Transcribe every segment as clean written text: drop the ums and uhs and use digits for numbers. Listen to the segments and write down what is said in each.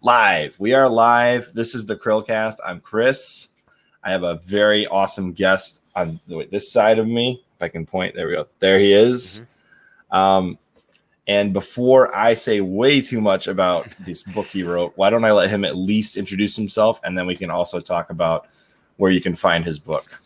Live. We are live. This is the CHRILLCAST. I'm Chris. I have a very awesome guest on this side of me. If I can point, there we go. There he is. And before I say way too much about this book he wrote, why don't I let him at least introduce himself, and then we can also talk about where you can find his book.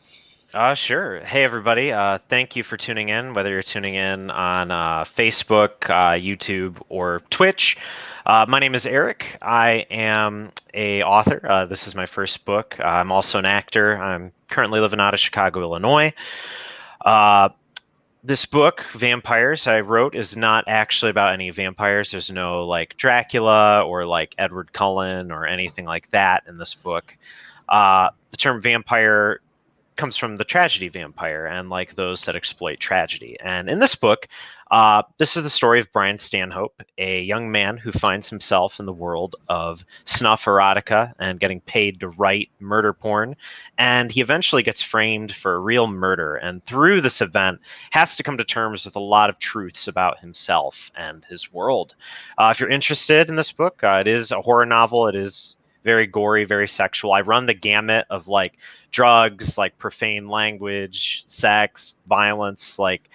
Sure. Hey, everybody. Thank you for tuning in, whether you're tuning in on Facebook, YouTube, or Twitch. My name is Erik. I am a author. This is my first book. I'm also an actor. I'm currently living out of Chicago, Illinois. This book, Vampires, I wrote is not actually about any vampires. There's no like Dracula or like Edward Cullen or anything like that in this book. The term vampire comes from the tragedy vampire and like those that exploit tragedy. And in this book, this is the story of Brian Stanhope, a young man who finds himself in the world of snuff erotica and getting paid to write murder porn. And he eventually gets framed for a real murder. And through this event, has to come to terms with a lot of truths about himself and his world. If you're interested in this book, it is a horror novel. It is very gory, very sexual. I run the gamut of like drugs, like profane language, sex, violence. Like,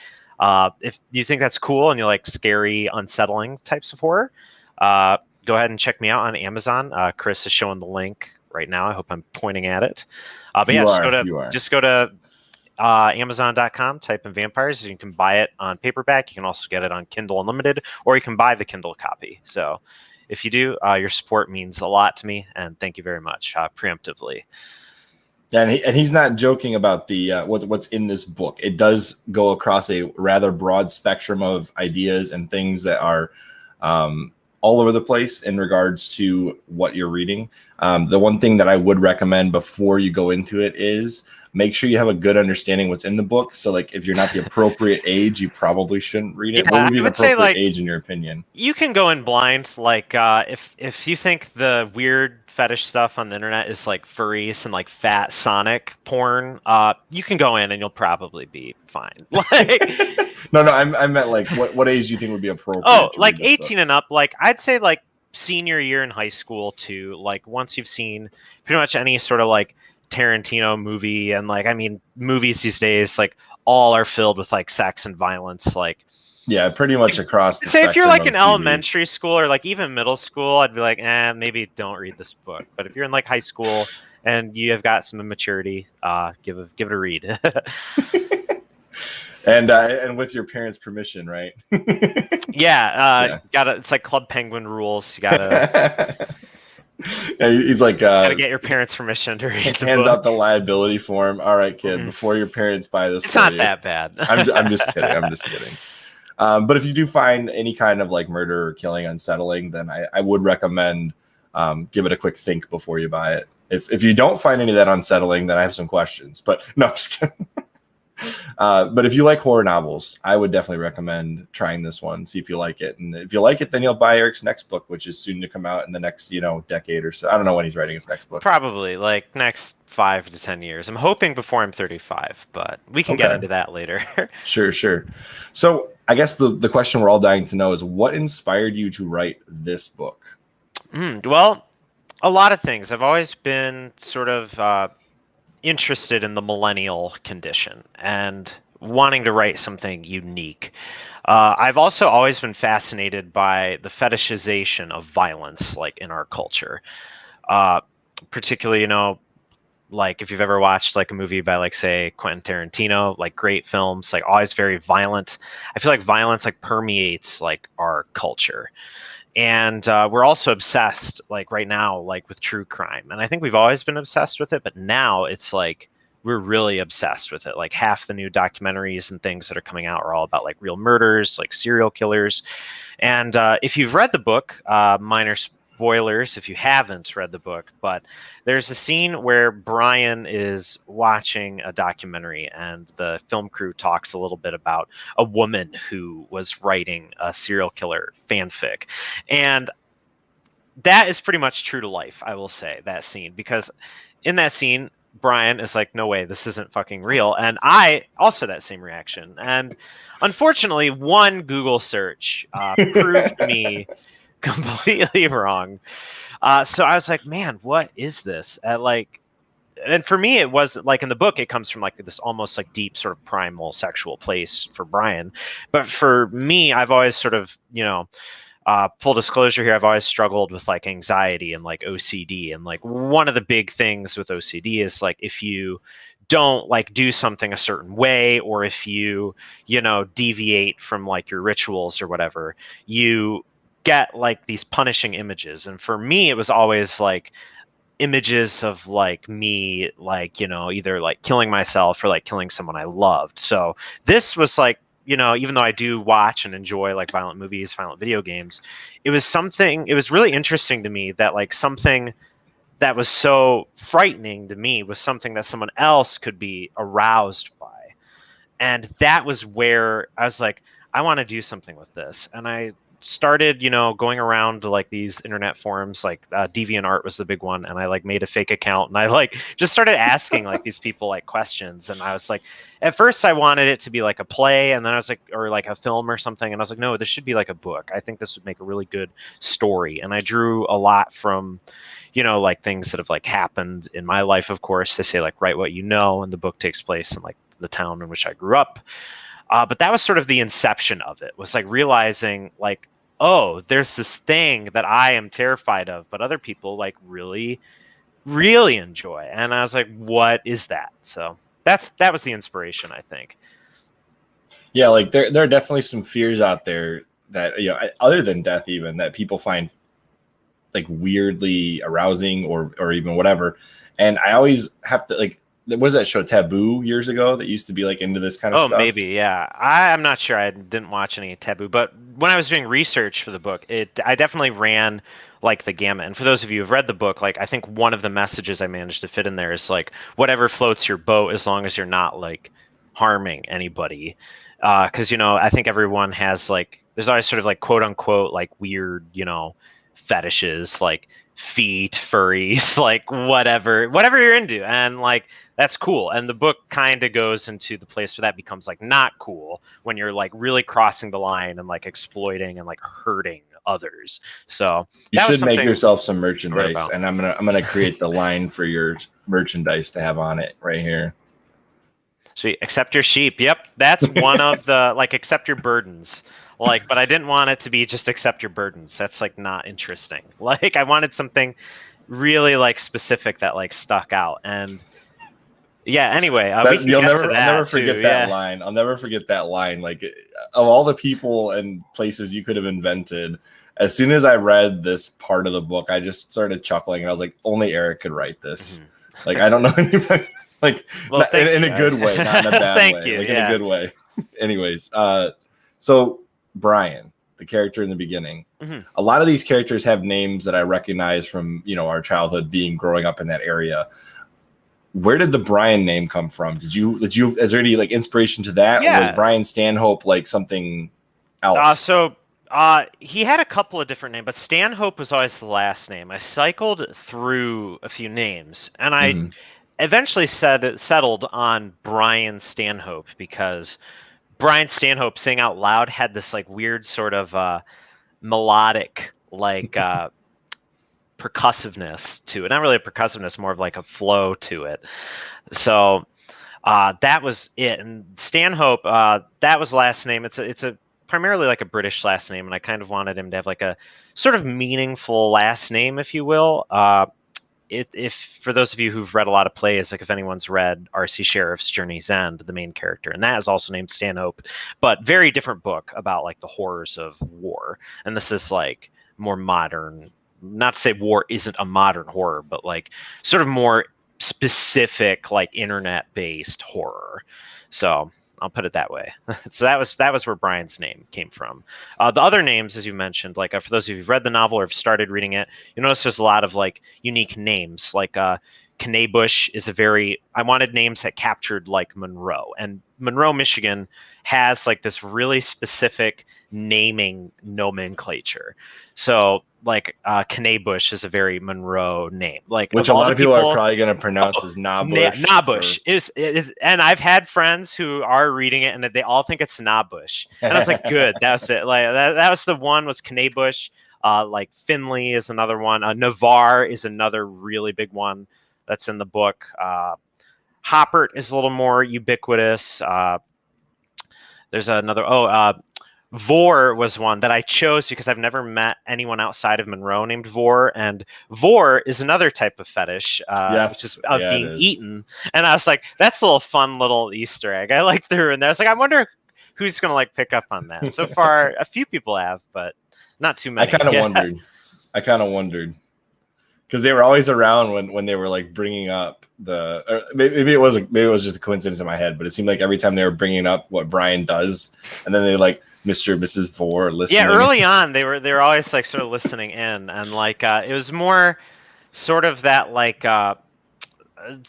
if you think that's cool and you like scary, unsettling types of horror, go ahead and check me out on Amazon. Chris is showing the link right now. I hope I'm pointing at it. But yeah, just go to Amazon.com, type in Vampires. You can buy it on paperback. You can also get it on Kindle Unlimited, or you can buy the Kindle copy. So if you do, your support means a lot to me, and thank you very much, preemptively. And he's not joking about the what's in this book. It does go across a rather broad spectrum of ideas and things that are all over the place in regards to what you're reading. The one thing that I would recommend before you go into it is make sure you have a good understanding what's in the book. So, like, if you're not the appropriate age, you probably shouldn't read it. Yeah, what would be an appropriate age in your opinion? You can go in blind. Like, if you think the weird fetish stuff on the internet is like furries and like fat Sonic porn, you can go in and you'll probably be fine. Like, no, I meant like what age do you think would be appropriate? Oh, like 18 and up. Like, I'd say like senior year in high school too. Like, once you've seen pretty much any sort of like Tarantino movie, and like, I mean, movies these days like all are filled with like sex and violence. Like, yeah, pretty much across the say if you're like in TV. elementary school or like even middle school, I'd be like, maybe don't read this book. But if you're in like high school and you have got some immaturity, give it a read. And with your parents' permission, right? Yeah. It's like Club Penguin rules. You gotta. He's like, gotta get your parents' permission to read the hands book. out the liability form. All right, kid, before your parents buy this, it's not that bad. I'm just kidding. I'm just kidding. But if you do find any kind of like murder or killing unsettling, then I would recommend give it a quick think before you buy it. If you don't find any of that unsettling, then I have some questions. But no, I'm just kidding. But if you like horror novels, I would definitely recommend trying this one. See if you like it, and if you like it, then you'll buy Erik's next book, which is soon to come out in the next decade or so. I don't know when he's writing his next book. Probably like next 5 to 10 years. I'm hoping before I'm 35, but we can get into that later. Sure. So I guess the question we're all dying to know is what inspired you to write this book? Well, a lot of things. I've always been sort of interested in the millennial condition and wanting to write something unique. I've also always been fascinated by the fetishization of violence, like in our culture. Particularly, like if you've ever watched like a movie by like say Quentin Tarantino, like great films, like always very violent. I feel like violence like permeates like our culture. And we're also obsessed, like right now, like with true crime. And I think we've always been obsessed with it, but now it's like we're really obsessed with it. Like half the new documentaries and things that are coming out are all about like real murders, like serial killers. And if you've read the book, minor spoilers if you haven't read the book, but there's a scene where Brian is watching a documentary and the film crew talks a little bit about a woman who was writing a serial killer fanfic. And that is pretty much true to life, I will say, that scene, because in that scene, Brian is like, no way, this isn't fucking real. And I also had that same reaction. And unfortunately, one Google search proved me completely wrong. So I was like, man, what is this? And for me, it was like in the book, it comes from like this almost like deep sort of primal sexual place for Brian. But for me, I've always sort of, full disclosure here, I've always struggled with like anxiety and like OCD. And like one of the big things with OCD is like if you don't like do something a certain way, or if you, deviate from like your rituals or whatever, you get like these punishing images. And for me, it was always like images of like me, like, either like killing myself or like killing someone I loved. So this was like, even though I do watch and enjoy like violent movies, violent video games, it was really interesting to me that like something that was so frightening to me was something that someone else could be aroused by. And that was where I was like, I want to do something with this. And I started, going around to like these internet forums, like DeviantArt was the big one, and I like made a fake account, and I like just started asking like these people like questions. And I was like, at first I wanted it to be like a play, and then I was like, or like a film or something, and I was like, no, this should be like a book. I think this would make a really good story. And I drew a lot from, like things that have like happened in my life. Of course, they say like write what you know, and the book takes place in like the town in which I grew up. But that was sort of the inception of it, was like realizing like, oh, there's this thing that I am terrified of, but other people like really, really enjoy. And I was like, what is that? So that was the inspiration, I think. Yeah, like there are definitely some fears out there that, other than death even, that people find like weirdly arousing or even whatever. And I always have to like, was that show Taboo years ago that used to be like into this kind of stuff? Oh, maybe, yeah. I'm not sure. I didn't watch any Taboo, but when I was doing research for the book, I definitely ran like the gamut. And for those of you who've read the book, like I think one of the messages I managed to fit in there is like whatever floats your boat, as long as you're not like harming anybody. Because I think everyone has like, there's always sort of like quote unquote like weird fetishes, like feet, furries, like whatever you're into, and like that's cool. And the book kind of goes into the place where that becomes like not cool, when you're like really crossing the line and like exploiting and like hurting others. So you should make yourself some merchandise, and I'm gonna create the line for your merchandise to have on it right here. Sweet. Accept your sheep. Yep, that's one of the like accept your burdens. Like, but I didn't want it to be just accept your burdens. That's like not interesting. Like I wanted something really like specific that like stuck out. And yeah, anyway, I'll never forget that line. I'll never forget that line. Like, of all the people and places you could have invented, as soon as I read this part of the book, I just started chuckling, and I was like, only Erik could write this. Mm-hmm. Like, I don't know anybody. Like, well, in a good way, not in a bad way. You, like yeah. In a good way. Anyways, so Brian, the character in the beginning, mm-hmm. A lot of these characters have names that I recognize from our childhood, growing up in that area. Where did the Brian name come from? Is there any like inspiration to that? Yeah. Or was Brian Stanhope like something else? He had a couple of different names, but Stanhope was always the last name. I cycled through a few names, and I eventually settled on Brian Stanhope, because Brian Stanhope, saying out loud, had this like weird sort of melodic like percussiveness to it. Not really a percussiveness, more of like a flow to it. So that was it. And Stanhope, that was last name. It's a primarily like a British last name, and I kind of wanted him to have like a sort of meaningful last name, if you will. If for those of you who've read a lot of plays, like if anyone's read R.C. Sheriff's Journey's End, the main character, and that is also named Stanhope, but very different book about like the horrors of war. And this is like more modern. Not to say war isn't a modern horror, but like sort of more specific, like internet-based horror. So I'll put it that way. So that was where Brian's name came from. The other names, as you mentioned, like for those of you who've read the novel or have started reading it, you notice there's a lot of like unique names. Like Knabush is I wanted names that captured like Monroe, and Monroe, Michigan has like this really specific naming nomenclature. So like Knabush is a very Monroe name, like which a lot of people are probably going to pronounce as Nabush. Nabush is, and I've had friends who are reading it and they all think it's Nabush, and I was like, good, that's it. Like that was the one was Knabush. Like Finley is another one. Navarre is another really big one that's in the book. Hoppert is a little more ubiquitous. There's another. Vor was one that I chose because I've never met anyone outside of Monroe named Vor, and Vor is another type of fetish, which is of being eaten. And I was like, that's a little fun little Easter egg. I like threw in there. I was like, I wonder who's gonna like pick up on that. So far, a few people have, but not too many. I kind of wondered because they were always around when they were like bringing up or maybe it was just a coincidence in my head, but it seemed like every time they were bringing up what Brian does, and then they like Mr. and Mrs. Vor listening. Yeah, early on they were always like sort of listening in, and like it was more sort of that like that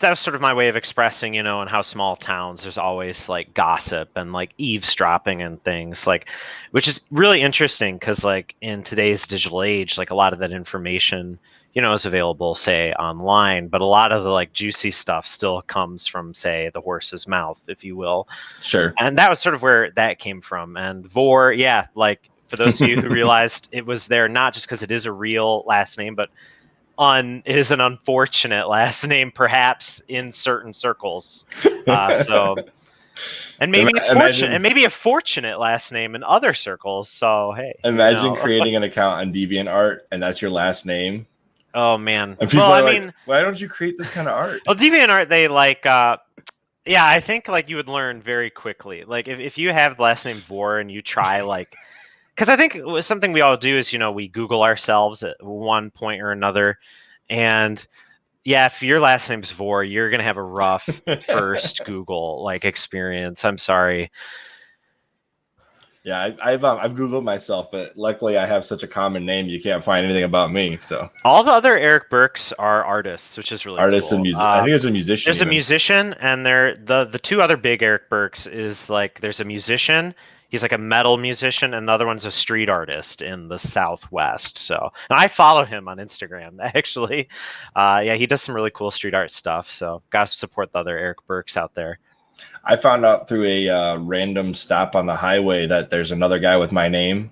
was sort of my way of expressing, in how small towns there's always like gossip and like eavesdropping and things, like, which is really interesting because like in today's digital age, like a lot of that information is available, say, online, but a lot of the like juicy stuff still comes from, say, the horse's mouth, if you will. Sure. And that was sort of where that came from. And Vor, yeah, like for those of you who realized it was there not just because it is a real last name, but it is an unfortunate last name, perhaps in certain circles. And maybe a fortunate last name in other circles. So hey, imagine creating an account on DeviantArt and that's your last name. Oh man! And people are like, why don't you create this kind of art? Well, DeviantArt, they like, yeah, I think like you would learn very quickly. Like if you have the last name Vor and you try like, because I think something we all do is we Google ourselves at one point or another, and yeah, if your last name's Vor, you're gonna have a rough first Google like experience. I'm sorry. Yeah, I've Googled myself, but luckily I have such a common name, you can't find anything about me. So all the other Erik Burkes are artists, which is really artists cool. And music. I think there's a musician. There's a musician, and the two other big Erik Burkes is like there's a musician. He's like a metal musician, and the other one's a street artist in the Southwest. So and I follow him on Instagram, actually. Yeah, he does some really cool street art stuff. So gotta support the other Erik Burkes out there. I found out through a random stop on the highway that there's another guy with my name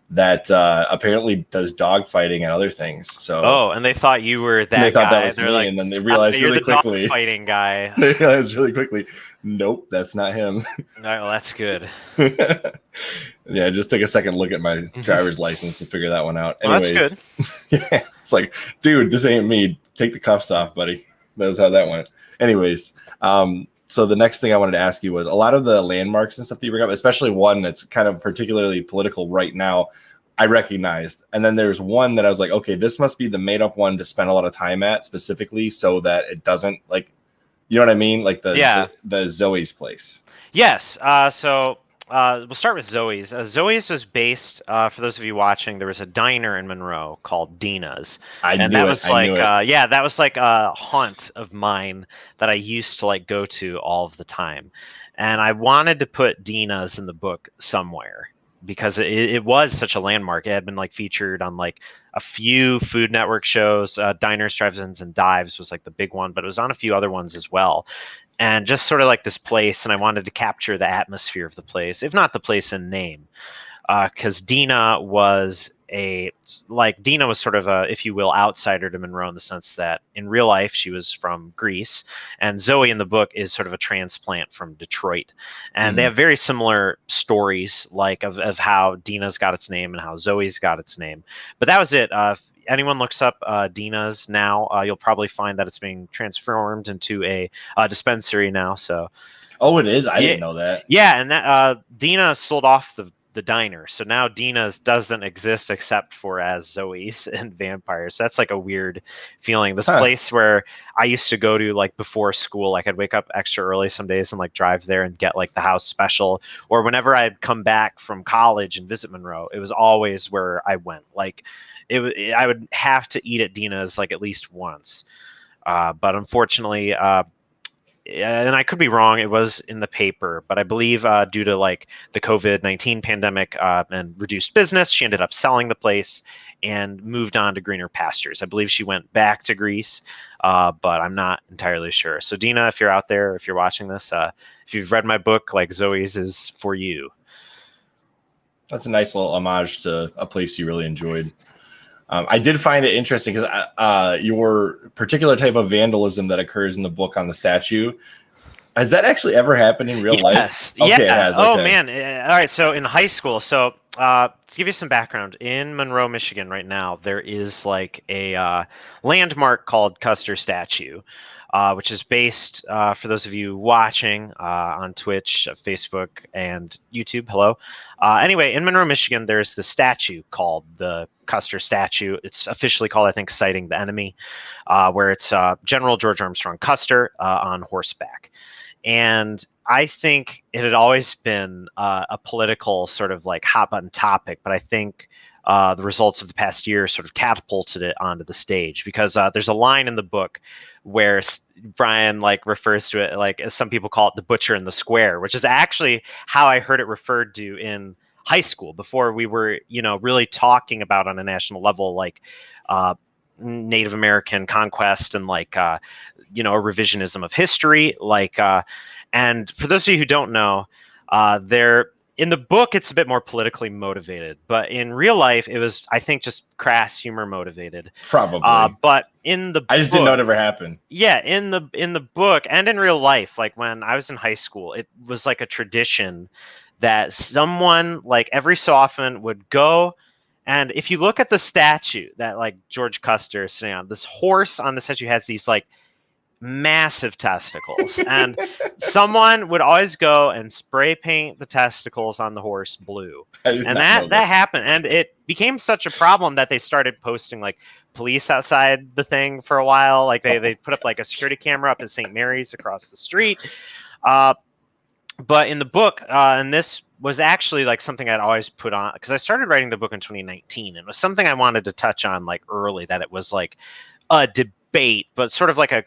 that apparently does dog fighting and other things. So and they thought you were that they thought guy. that was me, like, and then they realized really quickly. Dog fighting guy. They realized really quickly, nope, that's not him. Oh, well, that's good. Yeah, just take a second look at my driver's license to figure that one out. Anyways, well, that's good. Yeah, it's like, dude, this ain't me. Take the cuffs off, buddy. That was how that went. Anyways, so the next thing I wanted to ask you was a lot of the landmarks and stuff that you bring up, especially one that's kind of particularly political right now, I recognized. And then there's one that I was like, okay, this must be the made up one to spend a lot of time at specifically so that it doesn't like, you know what I mean? Like the Zoe's place. Yes. So we'll start with Zoe's. Zoe's was based, for those of you watching, there was a diner in Monroe called Dina's. That was like a haunt of mine that I used to like go to all of the time. And I wanted to put Dina's in the book somewhere because it was such a landmark. It had been like featured on like a few Food Network shows. Diners, Drive-Ins, and Dives was like the big one, but it was on a few other ones as well. And just sort of like this place, and I wanted to capture the atmosphere of the place, if not the place in name, because Dina was sort of a, if you will, outsider to Monroe in the sense that in real life she was from Greece, and Zoe in the book is sort of a transplant from Detroit, and they have very similar stories, like of how Dina's got its name and how Zoe's got its name. But that was it. Anyone looks up Dina's now, you'll probably find that it's being transformed into a dispensary now. So, oh, it is. I didn't know that. Yeah, and that Dina sold off the diner, so now Dina's doesn't exist except for as Zoe's and Vampires. So that's like a weird feeling. This place where I used to go to like before school, like I'd wake up extra early some days and like drive there and get like the house special, or whenever I'd come back from college and visit Monroe, it was always where I went. Like I would have to eat at Dina's like at least once. But unfortunately, and I could be wrong, it was in the paper, but I believe due to like the COVID-19 pandemic and reduced business, she ended up selling the place and moved on to greener pastures. I believe she went back to Greece, but I'm not entirely sure. So Dina, if you're out there, if you're watching this, if you've read my book, like Zoe's is for you. That's a nice little homage to a place you really enjoyed. I did find it interesting because your particular type of vandalism that occurs in the book on the statue, has that actually ever happened in real life? Yes. Okay, Yeah. it has. Oh Okay. man. All right. So in high school, to give you some background, in Monroe, Michigan, right now, there is like a landmark called Custer Statue, which is based, for those of you watching on Twitch, Facebook, and YouTube. Hello. Anyway, in Monroe, Michigan, there's the statue called the Custer Statue. It's officially called, I think, Citing the Enemy, where it's General George Armstrong Custer on horseback. And I think it had always been a political sort of like hot button topic, but I think the results of the past year sort of catapulted it onto the stage, because there's a line in the book where Brian like refers to it like, as some people call it, the butcher in the square, which is actually how I heard it referred to in high school before we were, really talking about on a national level, like Native American conquest and like a revisionism of history, and for those of you who don't know, there in the book it's a bit more politically motivated, but in real life it was, I think, just crass humor motivated. Probably. But in the I just didn't know it ever happened. Yeah, in the book and in real life, like when I was in high school, it was like a tradition that someone like every so often would go. And if you look at the statue that like George Custer is sitting on, this horse on the statue has these like massive testicles, and someone would always go and spray paint the testicles on the horse blue. And that happened, and it became such a problem that they started posting like police outside the thing for a while. Like they put up like a security camera up at St. Mary's across the street. But in the book, and this was actually like something I'd always put on, because I started writing the book in 2019, and it was something I wanted to touch on like early, that it was like a debate, but sort of like a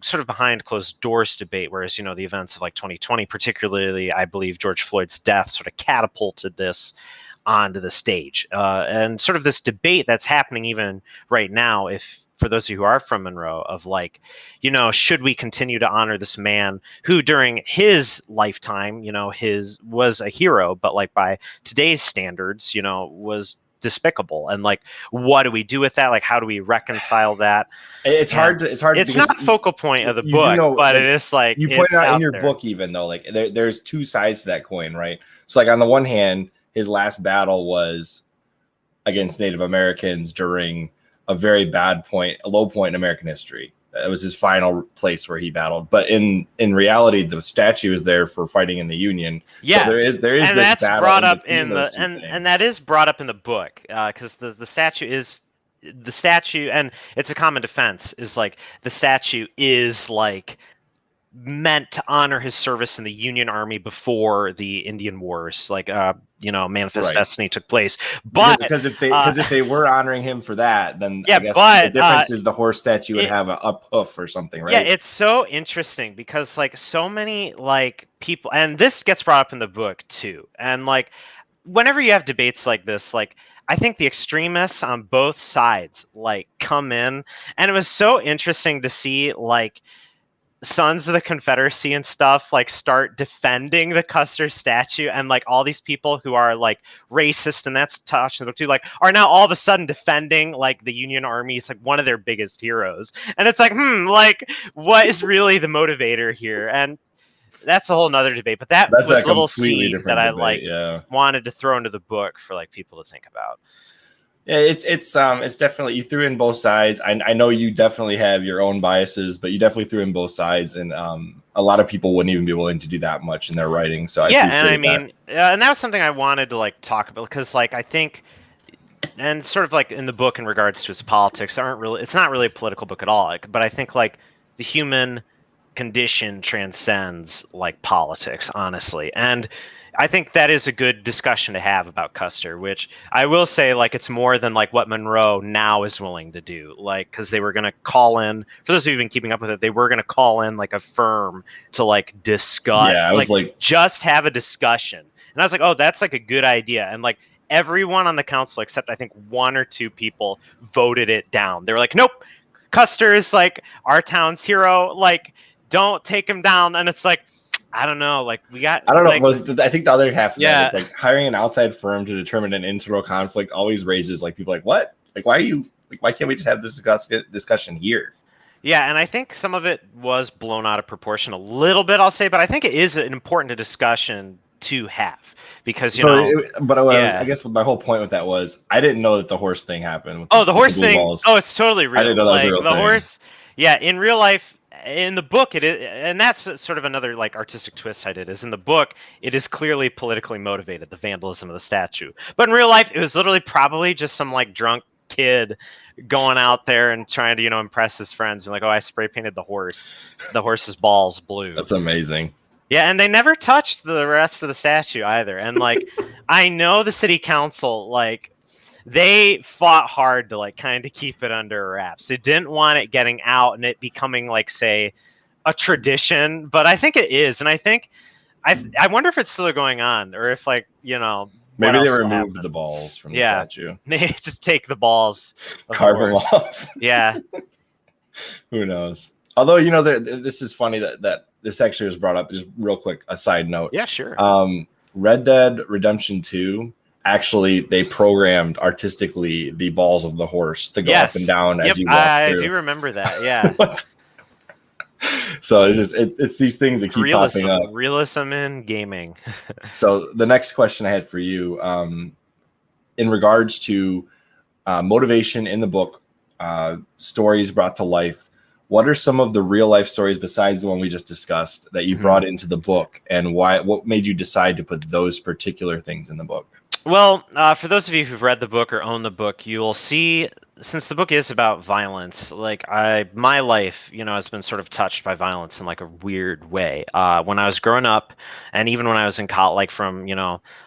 sort of behind closed doors debate, whereas the events of like 2020, particularly I believe George Floyd's death, sort of catapulted this onto the stage, and sort of this debate that's happening even right now, if for those of you who are from Monroe, of like, should we continue to honor this man who during his lifetime, his was a hero, but like by today's standards, was despicable, and like, what do we do with that? Like, how do we reconcile that? It's hard. It's not a focal point of the book, but like, it is like you point out in your book, even though like there's two sides to that coin, right? So like on the one hand, his last battle was against Native Americans during a very bad point, a low point in American history. It was his final place where he battled. But in reality, the statue is there for fighting in the Union. Yeah, so there is and this that's battle brought in up in those the two things. and that is brought up in the book, because the statue is the statue, and it's a common defense, is like the statue is like meant to honor his service in the Union Army before the Indian Wars, like Manifest Destiny took place. But because if they were honoring him for that, then yeah, I guess but the difference is the horse statue would have a up hoof or something, right? Yeah, it's so interesting because like so many like people, and this gets brought up in the book too, and like whenever you have debates like this, like I think the extremists on both sides like come in, and it was so interesting to see like Sons of the Confederacy and stuff like start defending the Custer statue, and like all these people who are like racist, and that's touched in the book too, like are now all of a sudden defending like the Union Army. It's like one of their biggest heroes, and it's like like what is really the motivator here? And that's a whole nother debate, but that's was a little seed that I wanted to throw into the book for like people to think about. Yeah, it's definitely, you threw in both sides. I know you definitely have your own biases, but you definitely threw in both sides, and a lot of people wouldn't even be willing to do that much in their writing. So and that was something I wanted to like talk about, because like I think, and sort of like in the book in regards to its politics, it's not really a political book at all. Like, but I think like the human condition transcends like politics, honestly, and I think that is a good discussion to have about Custer, which I will say, like, it's more than like what Monroe now is willing to do, like, because they were going to call in, for those of you who've been keeping up with it, they were going to call in like a firm to like discuss, I was like just have a discussion. And I was like, oh, that's like a good idea. And like everyone on the council, except I think one or two people, voted it down. They were like, nope, Custer is like our town's hero. Like, don't take him down. And it's like, I don't know. Like I don't know. I think the other half of that is like hiring an outside firm to determine an internal conflict always raises like people like, what? Like, why can't we just have this discussion here? Yeah, and I think some of it was blown out of proportion a little bit, I'll say, but I think it is an important discussion to have because, I guess my whole point with that was I didn't know that the horse thing happened. The horse thing. Balls. Oh, it's totally real. I didn't know that was a real thing. Horse. Yeah, in real life, in the book, it is, and that's sort of another like artistic twist I did. Is in the book, it is clearly politically motivated, the vandalism of the statue. But in real life, it was literally probably just some like drunk kid going out there and trying to impress his friends and like, oh, I spray painted the horse. The horse's balls blue. That's amazing. Yeah, and they never touched the rest of the statue either. And like, I know the city council, like, they fought hard to like kind of keep it under wraps. They didn't want it getting out and it becoming like, say, a tradition. But I think it is, and I think I wonder if it's still going on or if like maybe they removed the balls from the statue. They just take the balls, carve them off. Yeah. Who knows? Although this is funny that this actually was brought up. Just real quick, a side note. Yeah, sure. Red Dead Redemption 2. Actually, they programmed artistically the balls of the horse to go up and down as you walk through. I do remember that. Yeah. So it's these things that keep popping up. Realism in gaming. So the next question I had for you, in regards to motivation in the book, stories brought to life. What are some of the real life stories besides the one we just discussed that you brought into the book, and why? What made you decide to put those particular things in the book? Well, for those of you who've read the book or own the book, you will see, since the book is about violence, like my life, has been sort of touched by violence in like a weird way. When I was growing up, and even when I was in college, like from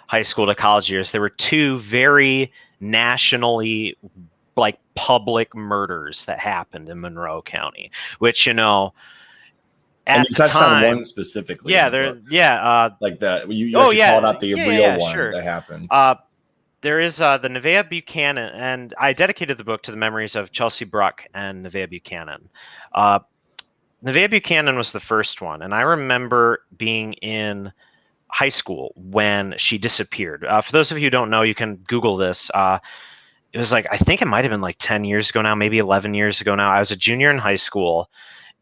high school to college years, there were two very nationally like public murders that happened in Monroe County, which and you touched on one specifically. Yeah, like that. You called out the real one that happened. There is the Nevaeh Buchanan, and I dedicated the book to the memories of Chelsea Bruck and Nevaeh Buchanan. Nevaeh Buchanan was the first one, and I remember being in high school when she disappeared. For those of you who don't know, you can Google this. It was like, I think it might have been like 10 years ago now, maybe 11 years ago now. I was a junior in high school,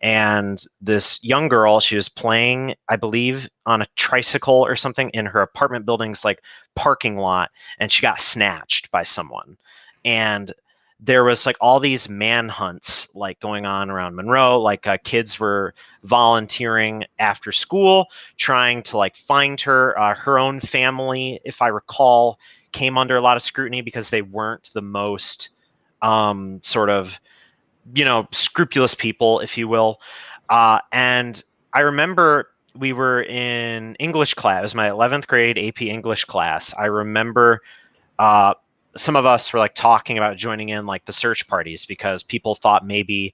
and this young girl, she was playing, I believe, on a tricycle or something in her apartment building's like parking lot, and she got snatched by someone. And there was like all these manhunts like going on around Monroe. Like kids were volunteering after school, trying to like find her. Her own family, if I recall, came under a lot of scrutiny because they weren't the most sort of scrupulous people, if you will. And I remember we were in English class. It was my 11th grade AP English class. I remember some of us were like talking about joining in like the search parties because people thought maybe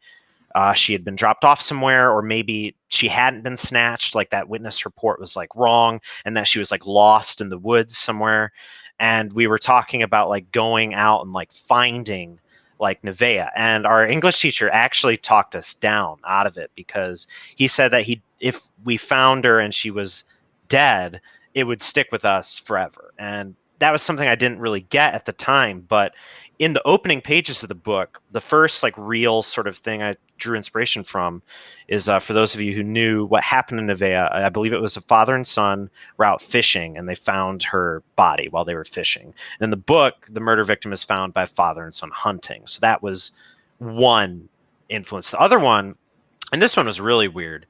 she had been dropped off somewhere, or maybe she hadn't been snatched. Like that witness report was like wrong, and that she was like lost in the woods somewhere. And we were talking about like going out and like finding like Nevaeh, and our English teacher actually talked us down out of it because he said that if we found her and she was dead, it would stick with us forever. And that was something I didn't really get at the time, but in the opening pages of the book, the first like real sort of thing I drew inspiration from is for those of you who knew what happened to Nevaeh, I believe it was a father and son were out fishing and they found her body while they were fishing. And in the book, the murder victim is found by father and son hunting. So that was one influence. The other one, and this one was really weird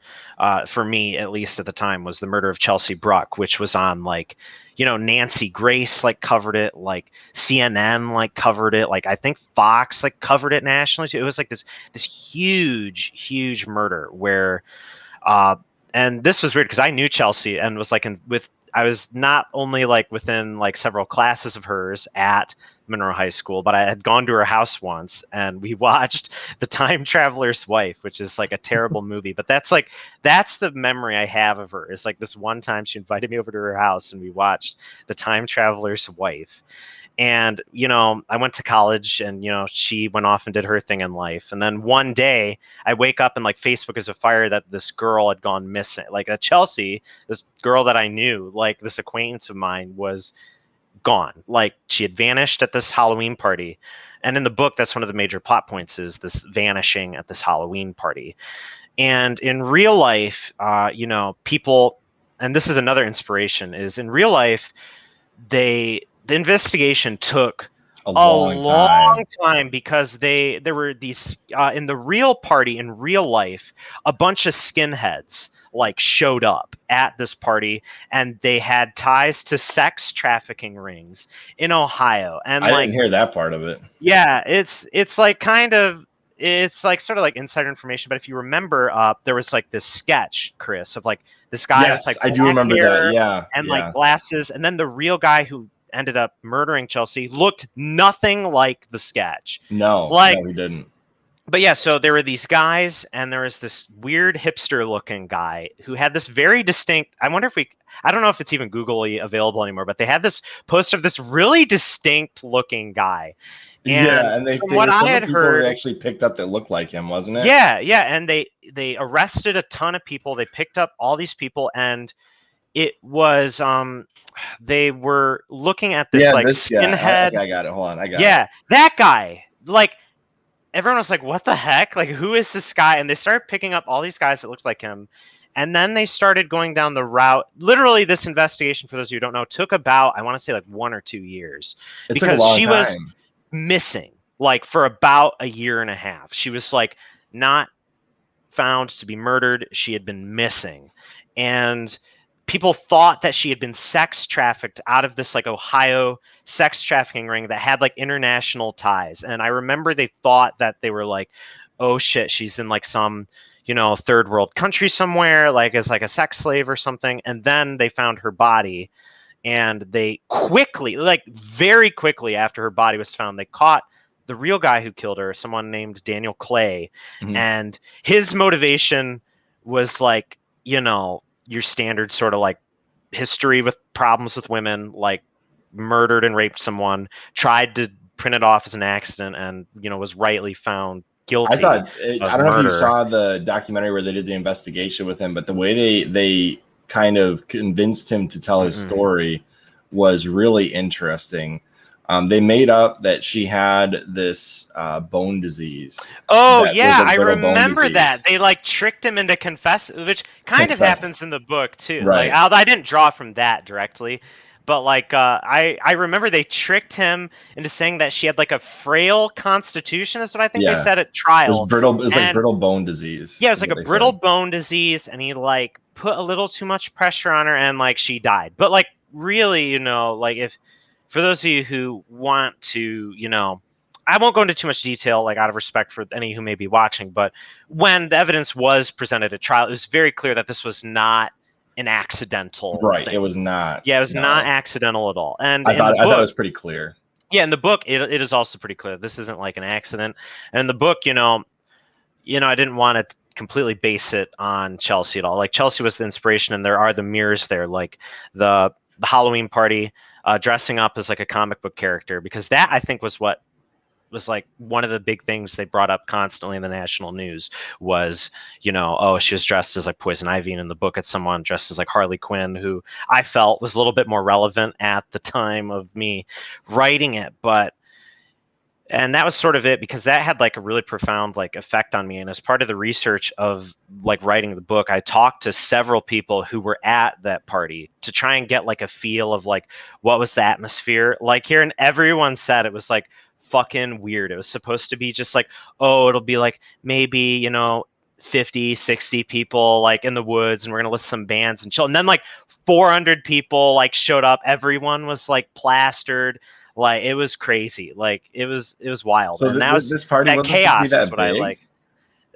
for me, at least at the time, was the murder of Chelsea Bruck, which was on like, Nancy Grace like covered it, like CNN like covered it, like I think Fox like covered it nationally too. It was like this huge murder where, and this was weird because I knew Chelsea and was like I was not only like within like several classes of hers at Monroe High School, but I had gone to her house once and we watched The Time Traveler's Wife, which is like a terrible movie, but that's the memory I have of her. It's like this one time she invited me over to her house and we watched The Time Traveler's Wife. And, I went to college and, she went off and did her thing in life. And then one day I wake up and like Facebook is afire that this girl had gone missing. Like Chelsea, this girl that I knew, like this acquaintance of mine, was gone. Like she had vanished at this Halloween party. And in the book, that's one of the major plot points, is this vanishing at this Halloween party. And in real life, you know, people, and this is another inspiration, is in real life, the investigation took a long time because there were these in the real party in real life, a bunch of skinheads like showed up at this party, and they had ties to sex trafficking rings in Ohio. And I didn't hear that part of it. Yeah, it's like kind of, it's like sort of like insider information. But if you remember, there was like this sketch, Chris, of like this guy with like I do remember that. Yeah, and like glasses, and then the real guy who ended up murdering Chelsea looked nothing like the sketch. No, like, no, he didn't. But yeah, so there were these guys, and there was this weird hipster-looking guy who had this very distinct. I wonder if I don't know if it's even Googly available anymore, but they had this post of this really distinct-looking guy. And they what I had heard, they actually picked up that looked like him, wasn't it? Yeah, and they arrested a ton of people. They picked up all these people, and it was they were looking at this skinhead. I got it. Hold on, I got it. Yeah, that guy. Like, everyone was like, what the heck? Like, who is this guy? And they started picking up all these guys that looked like him. And then they started going down the route. Literally, this investigation, for those of you who don't know, took about, I want to say, like 1 or 2 years. It took a long time. Was missing, like, for about a year and a half. She was, like, not found to be murdered. She had been missing. And people thought that she had been sex trafficked out of this like Ohio sex trafficking ring that had like international ties. And I remember they thought that they were like, oh shit, she's in like some, you know, third world country somewhere, like as like a sex slave or something. And then they found her body, and they quickly, like very quickly after her body was found, they caught the real guy who killed her, someone named Daniel Clay. Mm-hmm. And his motivation was like, you know, your standard sort of like history with problems with women, like murdered and raped someone, tried to print it off as an accident, and, you know, was rightly found guilty. I thought, I don't know if you saw the documentary where they did the investigation with him, but the way they kind of convinced him to tell his story was really interesting. They made up that she had this bone disease. Oh, yeah, I remember that. They like tricked him into which kind of happens in the book too. Right. Like, I didn't draw from that directly, but like I remember they tricked him into saying that she had like a frail constitution. Is what I think they said at trial. It was brittle. It was like brittle bone disease. Yeah, it was like a brittle bone disease, and he like put a little too much pressure on her, and like she died. But like really, you know, like if. For those of you who want to, you know, I won't go into too much detail, like out of respect for any who may be watching, but when the evidence was presented at trial, it was very clear that this was not an accidental thing. Thing. It was not. Yeah, it was not accidental at all. And I thought it was pretty clear. Yeah, in the book, it is also pretty clear. This isn't like an accident. And in the book, you know, I didn't want to completely base it on Chelsea at all. Like, Chelsea was the inspiration, and there are the mirrors there, like the Halloween party. Dressing up as like a comic book character, because that I think was what was like one of the big things they brought up constantly in the national news was, you know, oh, she was dressed as like Poison Ivy, and in the book it's someone dressed as like Harley Quinn, who I felt was a little bit more relevant at the time of me writing it. And that was sort of it, because that had like a really profound like effect on me. And as part of the research of like writing the book, I talked to several people who were at that party to try and get like a feel of like what was the atmosphere like here. And everyone said it was like fucking weird. It was supposed to be just like, oh, it'll be like maybe, you know, 50, 60 people like in the woods, and we're gonna list some bands and chill. And then like 400 people like showed up. Everyone was like plastered. Like, it was crazy. Like, it was wild. So and that was this party wasn't supposed to be that is what big? I like.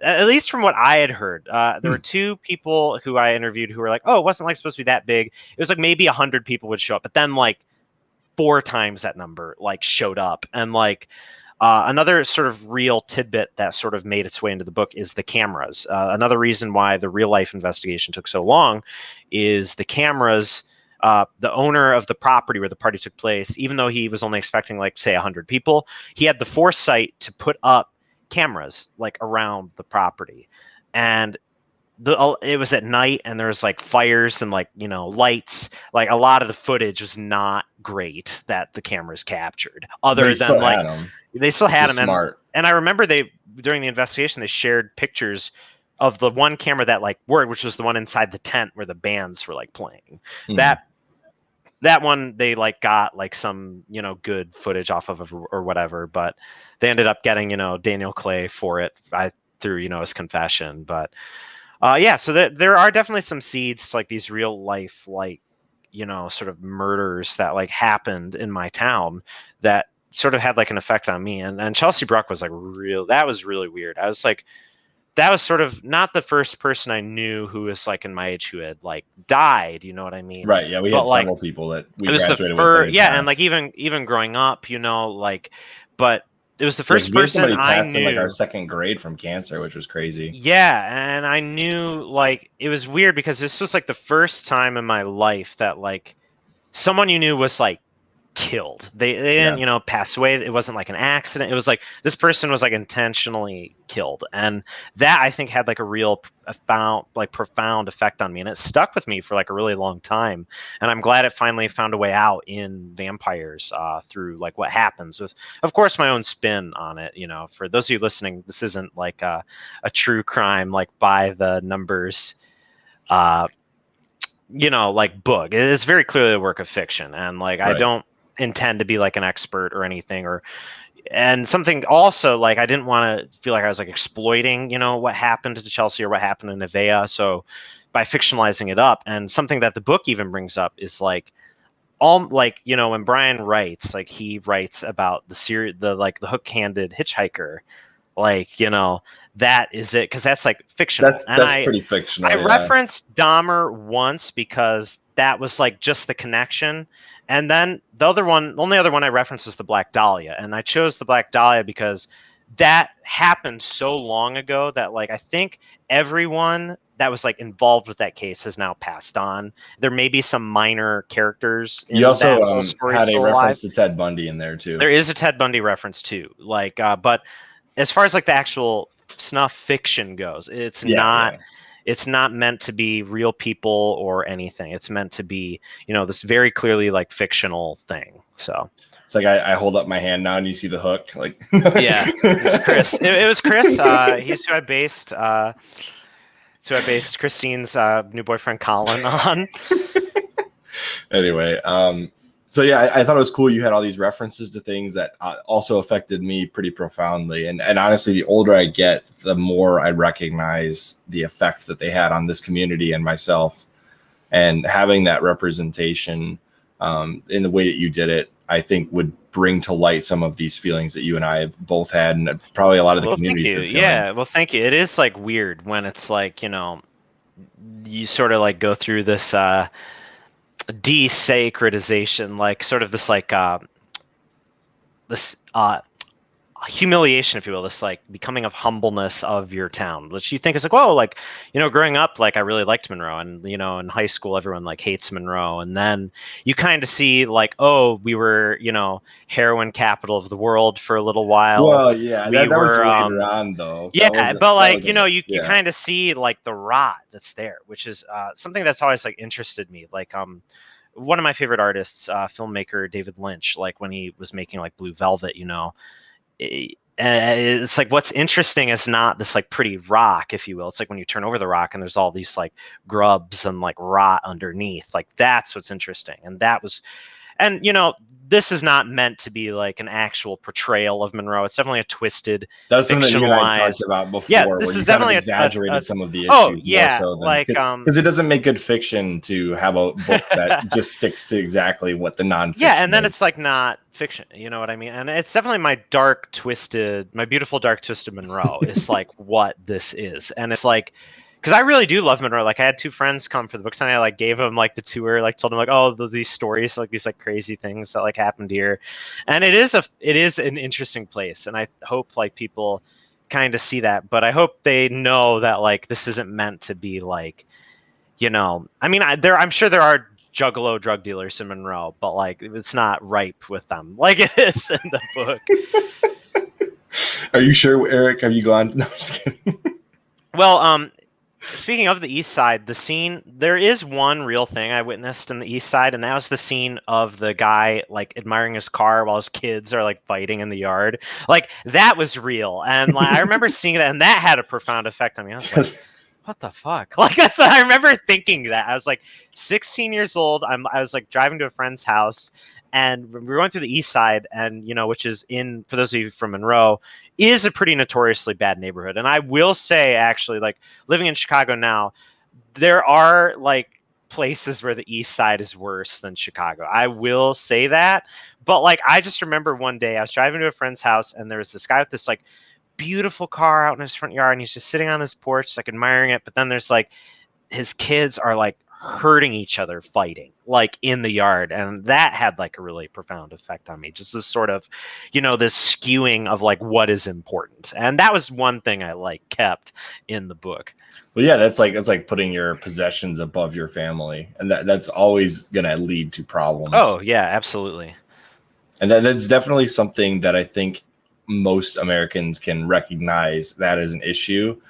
At least from what I had heard. There were 2 people who I interviewed who were like, oh, it wasn't like supposed to be that big. It was like maybe 100 people would show up, but then like 4 times that number like showed up. And like another sort of real tidbit that sort of made its way into the book is the cameras. Another reason why the real life investigation took so long is the cameras. The owner of the property where the party took place, even though he was only expecting like say 100 people, he had the foresight to put up cameras like around the property. And it was at night, and there was like fires and like, you know, lights. Like a lot of the footage was not great that the cameras captured, But other he than still like had them. they still had them. Smart. And I remember during the investigation, they shared pictures of the one camera that like worked, which was the one inside the tent where the bands were like playing. That one they like got like some, you know, good footage off of or whatever, but they ended up getting, you know, Daniel Clay for it through, you know, his confession. But yeah, so there are definitely some seeds, like these real life, like, you know, sort of murders that like happened in my town that sort of had like an effect on me. And Chelsea Bruck was like that was really weird. I was like, that was sort of not the first person I knew who was like in my age who had like died, you know what I mean? Right. Yeah, we had several people that we graduated with. Yeah, and like even growing up, you know, like, but it was the first person I knew. In like our second grade from cancer, which was crazy. Yeah, and I knew, like, it was weird because this was like the first time in my life that like someone you knew was like killed. They didn't, you know, pass away. It wasn't like an accident. It was like this person was like intentionally killed, and that I think had like a real profound effect on me, and it stuck with me for like a really long time. And I'm glad it finally found a way out in vampires through like what happens with, of course, my own spin on it. You know, for those of you listening, this isn't like a true crime like by the numbers you know, like book. It is very clearly a work of fiction, and like I don't intend to be like an expert or anything, and something also like I didn't want to feel like I was like exploiting, you know, what happened to Chelsea or what happened in Nevaeh. So by fictionalizing it up, and something that the book even brings up is like all like, you know, when Brian writes, like he writes about the hook-handed hitchhiker, like, you know, that is it, because that's like fictional. That's pretty fictional. I referenced Dahmer once because that was like just the connection. And then the only other one I referenced was the Black Dahlia. And I chose the Black Dahlia because that happened so long ago that like I think everyone that was like involved with that case has now passed on. There may be some minor characters in you also that whole story had a reference alive. to Ted Bundy in there too. There is a Ted Bundy reference too. Like but as far as like the actual snuff fiction goes, it's not meant to be real people or anything. It's meant to be, you know, this very clearly like fictional thing. So it's like I hold up my hand now and you see the hook. Like yeah, it's Chris. It was Chris. He's who I based Christine's new boyfriend Colin on. Anyway, so yeah, I thought it was cool. You had all these references to things that also affected me pretty profoundly. And honestly, the older I get, the more I recognize the effect that they had on this community and myself. And having that representation in the way that you did it, I think would bring to light some of these feelings that you and I have both had, and probably a lot of the communities. Yeah, well, thank you. It is like weird when it's like, you know, you sort of like go through this desacredization, like sort of this like this humiliation, if you will, this like becoming of humbleness of your town, which you think is like, whoa, like, you know, growing up, like I really liked Monroe, and you know, in high school everyone like hates Monroe, and then you kind of see like, oh, we were, you know, heroin capital of the world for a little while. Well, yeah, that was later on though. Yeah, but like, you know, you kind of see like the rot that's there, which is something that's always like interested me. Like one of my favorite artists, filmmaker David Lynch, like when he was making like Blue Velvet, you know, it's like what's interesting is not this like pretty rock, if you will. It's like when you turn over the rock and there's all these like grubs and like rot underneath. Like that's what's interesting. And that was, and you know, this is not meant to be like an actual portrayal of Monroe. It's definitely a twisted, that's something you and I talked about before. Yeah, this is definitely exaggerated some of the issues. Oh yeah, like because it doesn't make good fiction to have a book that just sticks to exactly what the nonfiction. Yeah, and then it's like not fiction. You know what I mean? And it's definitely my beautiful dark twisted Monroe is like what this is, and it's like. Because I really do love Monroe. Like I had two friends come for the book signing. I like gave them like the tour, like told them like, oh, these stories, like these like crazy things that like happened here, and it is an interesting place, and I hope like people kind of see that. But I hope they know that like this isn't meant to be like, you know, I mean, I'm sure there are juggalo drug dealers in Monroe, but like it's not ripe with them like it is in the book. Are you sure, Eric? Have you gone? No, I'm just kidding. Well, speaking of the East Side, the scene, there is one real thing I witnessed in the East Side, and that was the scene of the guy like admiring his car while his kids are like fighting in the yard. Like that was real, and like I remember seeing that, and that had a profound effect on me. I was like, what the fuck? Like I remember thinking that. I was like 16 years old. I was like driving to a friend's house, and we were going through the East Side, and which is in, for those of you from Monroe, is a pretty notoriously bad neighborhood. And I will say, actually, like living in Chicago now, there are like places where the East Side is worse than Chicago. I will say that. But like I just remember one day I was driving to a friend's house, and there was this guy with this like beautiful car out in his front yard, and he's just sitting on his porch like admiring it. But then there's like his kids are like hurting each other fighting like in the yard, and that had like a really profound effect on me, just this sort of this skewing of like what is important. And that was one thing I like kept in the book. Well, yeah, that's like putting your possessions above your family, and that's always gonna lead to problems. Oh yeah, absolutely. And that's definitely something that I think most Americans can recognize that as an issue,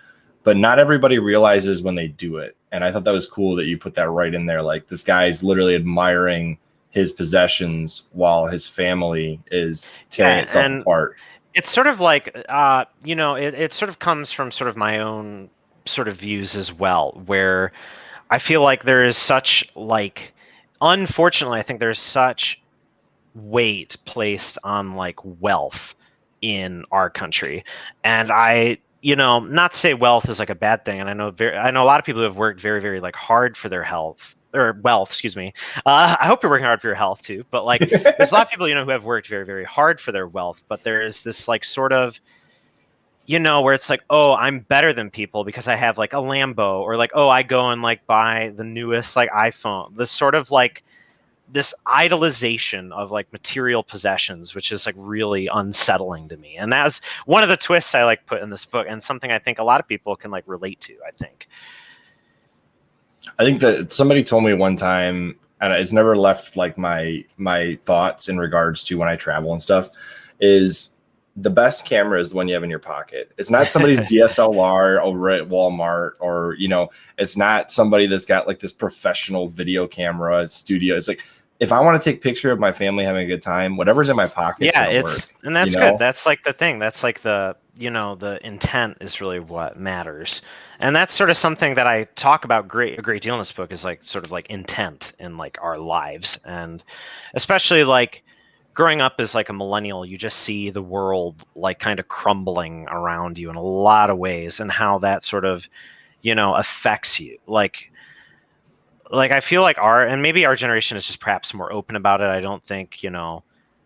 but not everybody realizes when they do it. And I thought that was cool that you put that right in there. Like this guy's literally admiring his possessions while his family is tearing itself apart. It's sort of like, it sort of comes from sort of my own sort of views as well, where I feel like there is such like, unfortunately, I think there's such weight placed on like wealth in our country. And I, not to say wealth is like a bad thing. And I know a lot of people who have worked very, very like hard for their health or wealth, excuse me. I hope you're working hard for your health too, but like there's a lot of people, who have worked very, very hard for their wealth, but there is this like sort of, where it's like, oh, I'm better than people because I have like a Lambo, or like, oh, I go and like buy the newest like iPhone. This sort of like this idolization of like material possessions, which is like really unsettling to me. And that's one of the twists I like put in this book, and something I think a lot of people can like relate to. I think that somebody told me one time, and it's never left like my thoughts in regards to when I travel and stuff, is the best camera is the one you have in your pocket. It's not somebody's DSLR over at Walmart, or, it's not somebody that's got like this professional video camera studio. It's like, if I want to take a picture of my family having a good time, whatever's in my pocket. Yeah, and that's good. That's like the thing. That's like the intent is really what matters. And that's sort of something that I talk about a great deal in this book, is like sort of like intent in like our lives. And especially like growing up as like a millennial, you just see the world like kind of crumbling around you in a lot of ways, and how that sort of, affects you. Like I feel like maybe our generation is just perhaps more open about it. I don't think,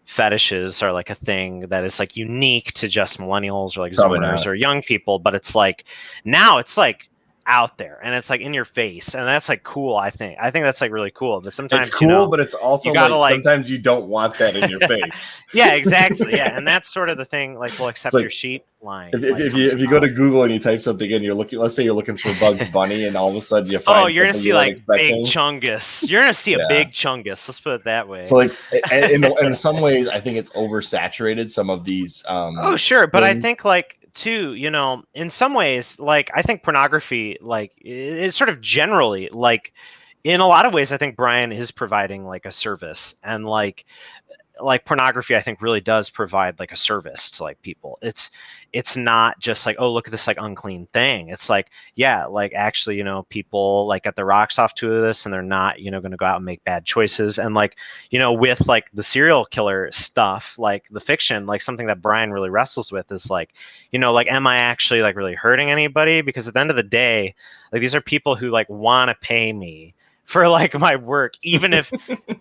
fetishes are like a thing that is like unique to just millennials or like Zoomers or young people, but it's like now it's like out there, and it's like in your face, and that's like cool. I think that's like really cool. But sometimes it's cool, but it's also like sometimes you don't want that in your face. Yeah, exactly. Yeah, and that's sort of the thing. Like, we'll accept your sheep line. If you go to Google and you type something in, let's say you're looking for Bugs Bunny, and all of a sudden you find you're gonna see like big chungus. You're gonna see a big chungus. Let's put it that way. So like, in some ways, I think it's oversaturated. Some of these. Oh sure, but I think like, too, in some ways, like I think pornography, like it's sort of generally like in a lot of ways, I think Brian is providing like a service, and like pornography, I think really does provide like a service to like people. It's not just like, oh, look at this like unclean thing. It's like, yeah, like actually, people like get their rocks off to this, and they're not, going to go out and make bad choices. And like, with like the serial killer stuff, like the fiction, like something that Brian really wrestles with is like, like, am I actually like really hurting anybody? Because at the end of the day, like these are people who like want to pay me for like my work, even if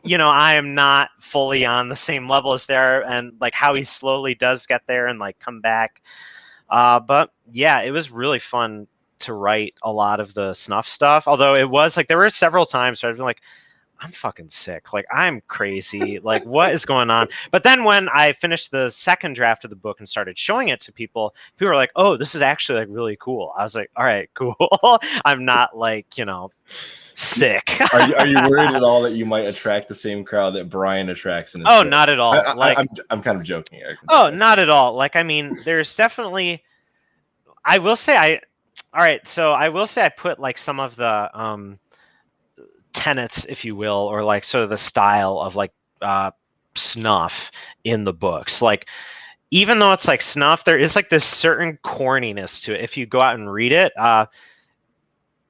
I am not fully on the same level as there, and like how he slowly does get there and like come back. But yeah, it was really fun to write a lot of the snuff stuff, although it was like there were several times where I've been like, I'm fucking sick, like I'm crazy, like what is going on? But then when I finished the second draft of the book and started showing it to people were like, oh, this is actually like really cool. I was like, all right, cool. I'm not like sick. Are you worried at all that you might attract the same crowd that Brian attracts in his book? Not at all. I'm kind of joking, Eric. Oh, not at all. Like, I mean, there's definitely, I will say all right, so I will say I put like some of the tenets, if you will, or like sort of the style of like snuff in the books. Like, even though it's like snuff, there is like this certain corniness to it. If you go out and read it,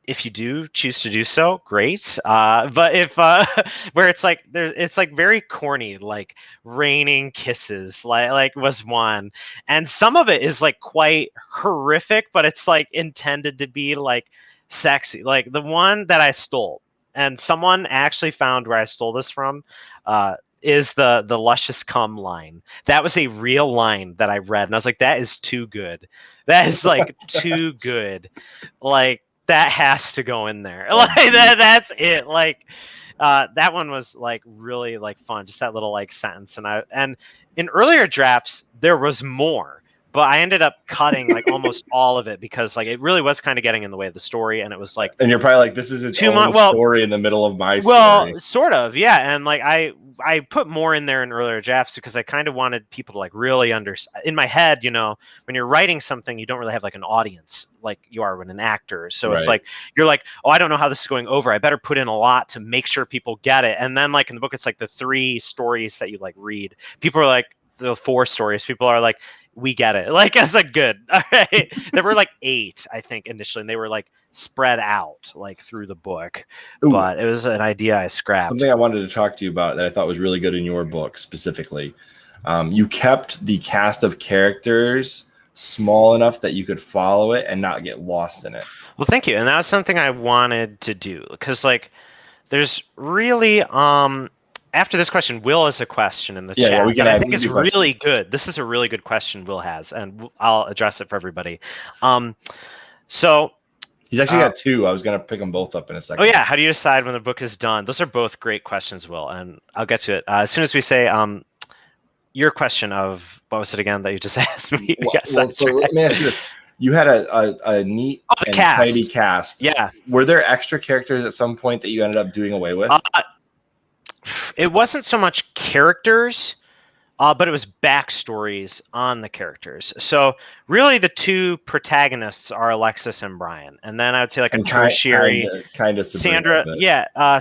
if you do choose to do so, great. But if where it's like it's like very corny, like raining kisses, like was one, and some of it is like quite horrific, but it's like intended to be like sexy. Like the one that I stole, and someone actually found where I stole this from. Is the luscious cum line. That was a real line that I read, and I was like, that is too good. That is like too good. Like, that has to go in there. Like that's it. Like that one was like really like fun. Just that little like sentence. And in earlier drafts there was more, but I ended up cutting like almost all of it because like it really was kind of getting in the way of the story, and it was like. And you're probably like, this is its own story in the middle of my story. Well, sort of, yeah. And like I put more in there in earlier drafts because I kind of wanted people to like really understand. In my head, you know, when you're writing something, you don't really have like an audience like you are when an actor. So it's like you're like, oh, I don't know how this is going over. I better put in a lot to make sure people get it. And then like in the book, it's like the 3 stories that you like read. People are like the 4 stories. People are like, we get it. Like, I was like, good. All right. There were like 8, I think, initially, and they were like spread out like through the book. Ooh, but it was an idea I scrapped. Something I wanted to talk to you about that I thought was really good in your book specifically. You kept the cast of characters small enough that you could follow it and not get lost in it. Well, thank you. And that was something I wanted to do because like there's really after this question, Will has a question in the chat. Yeah, we can. I think it's really good. This is a really good question Will has, and I'll address it for everybody. So he's actually got 2. I was going to pick them both up in a second. Oh yeah, how do you decide when the book is done? Those are both great questions, Will, and I'll get to it as soon as we say your question of what was it again that you just asked me? Well, so let me ask you this. You had a neat and tidy cast. Yeah. Were there extra characters at some point that you ended up doing away with? It wasn't so much characters, but it was backstories on the characters. So really the 2 protagonists are Alexis and Brian. And then I would say like a tertiary. Kind of Sandra,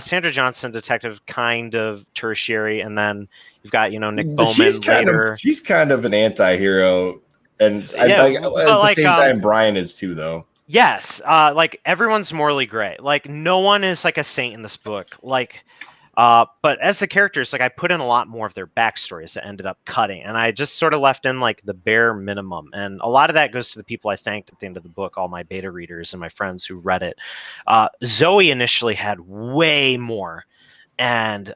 Sandra Johnson, detective, kind of tertiary. And then you've got, you know, Nick Bowman later. She's kind of an anti-hero. And at the same time, Brian is too, though. Yes. Like everyone's morally gray. Like no one is like a saint in this book. Like, but as the characters, like I put in a lot more of their backstories that ended up cutting, and I just sort of left in like the bare minimum. And a lot of that goes to the people I thanked at the end of the book, all my beta readers and my friends who read it. Zoe initially had way more, and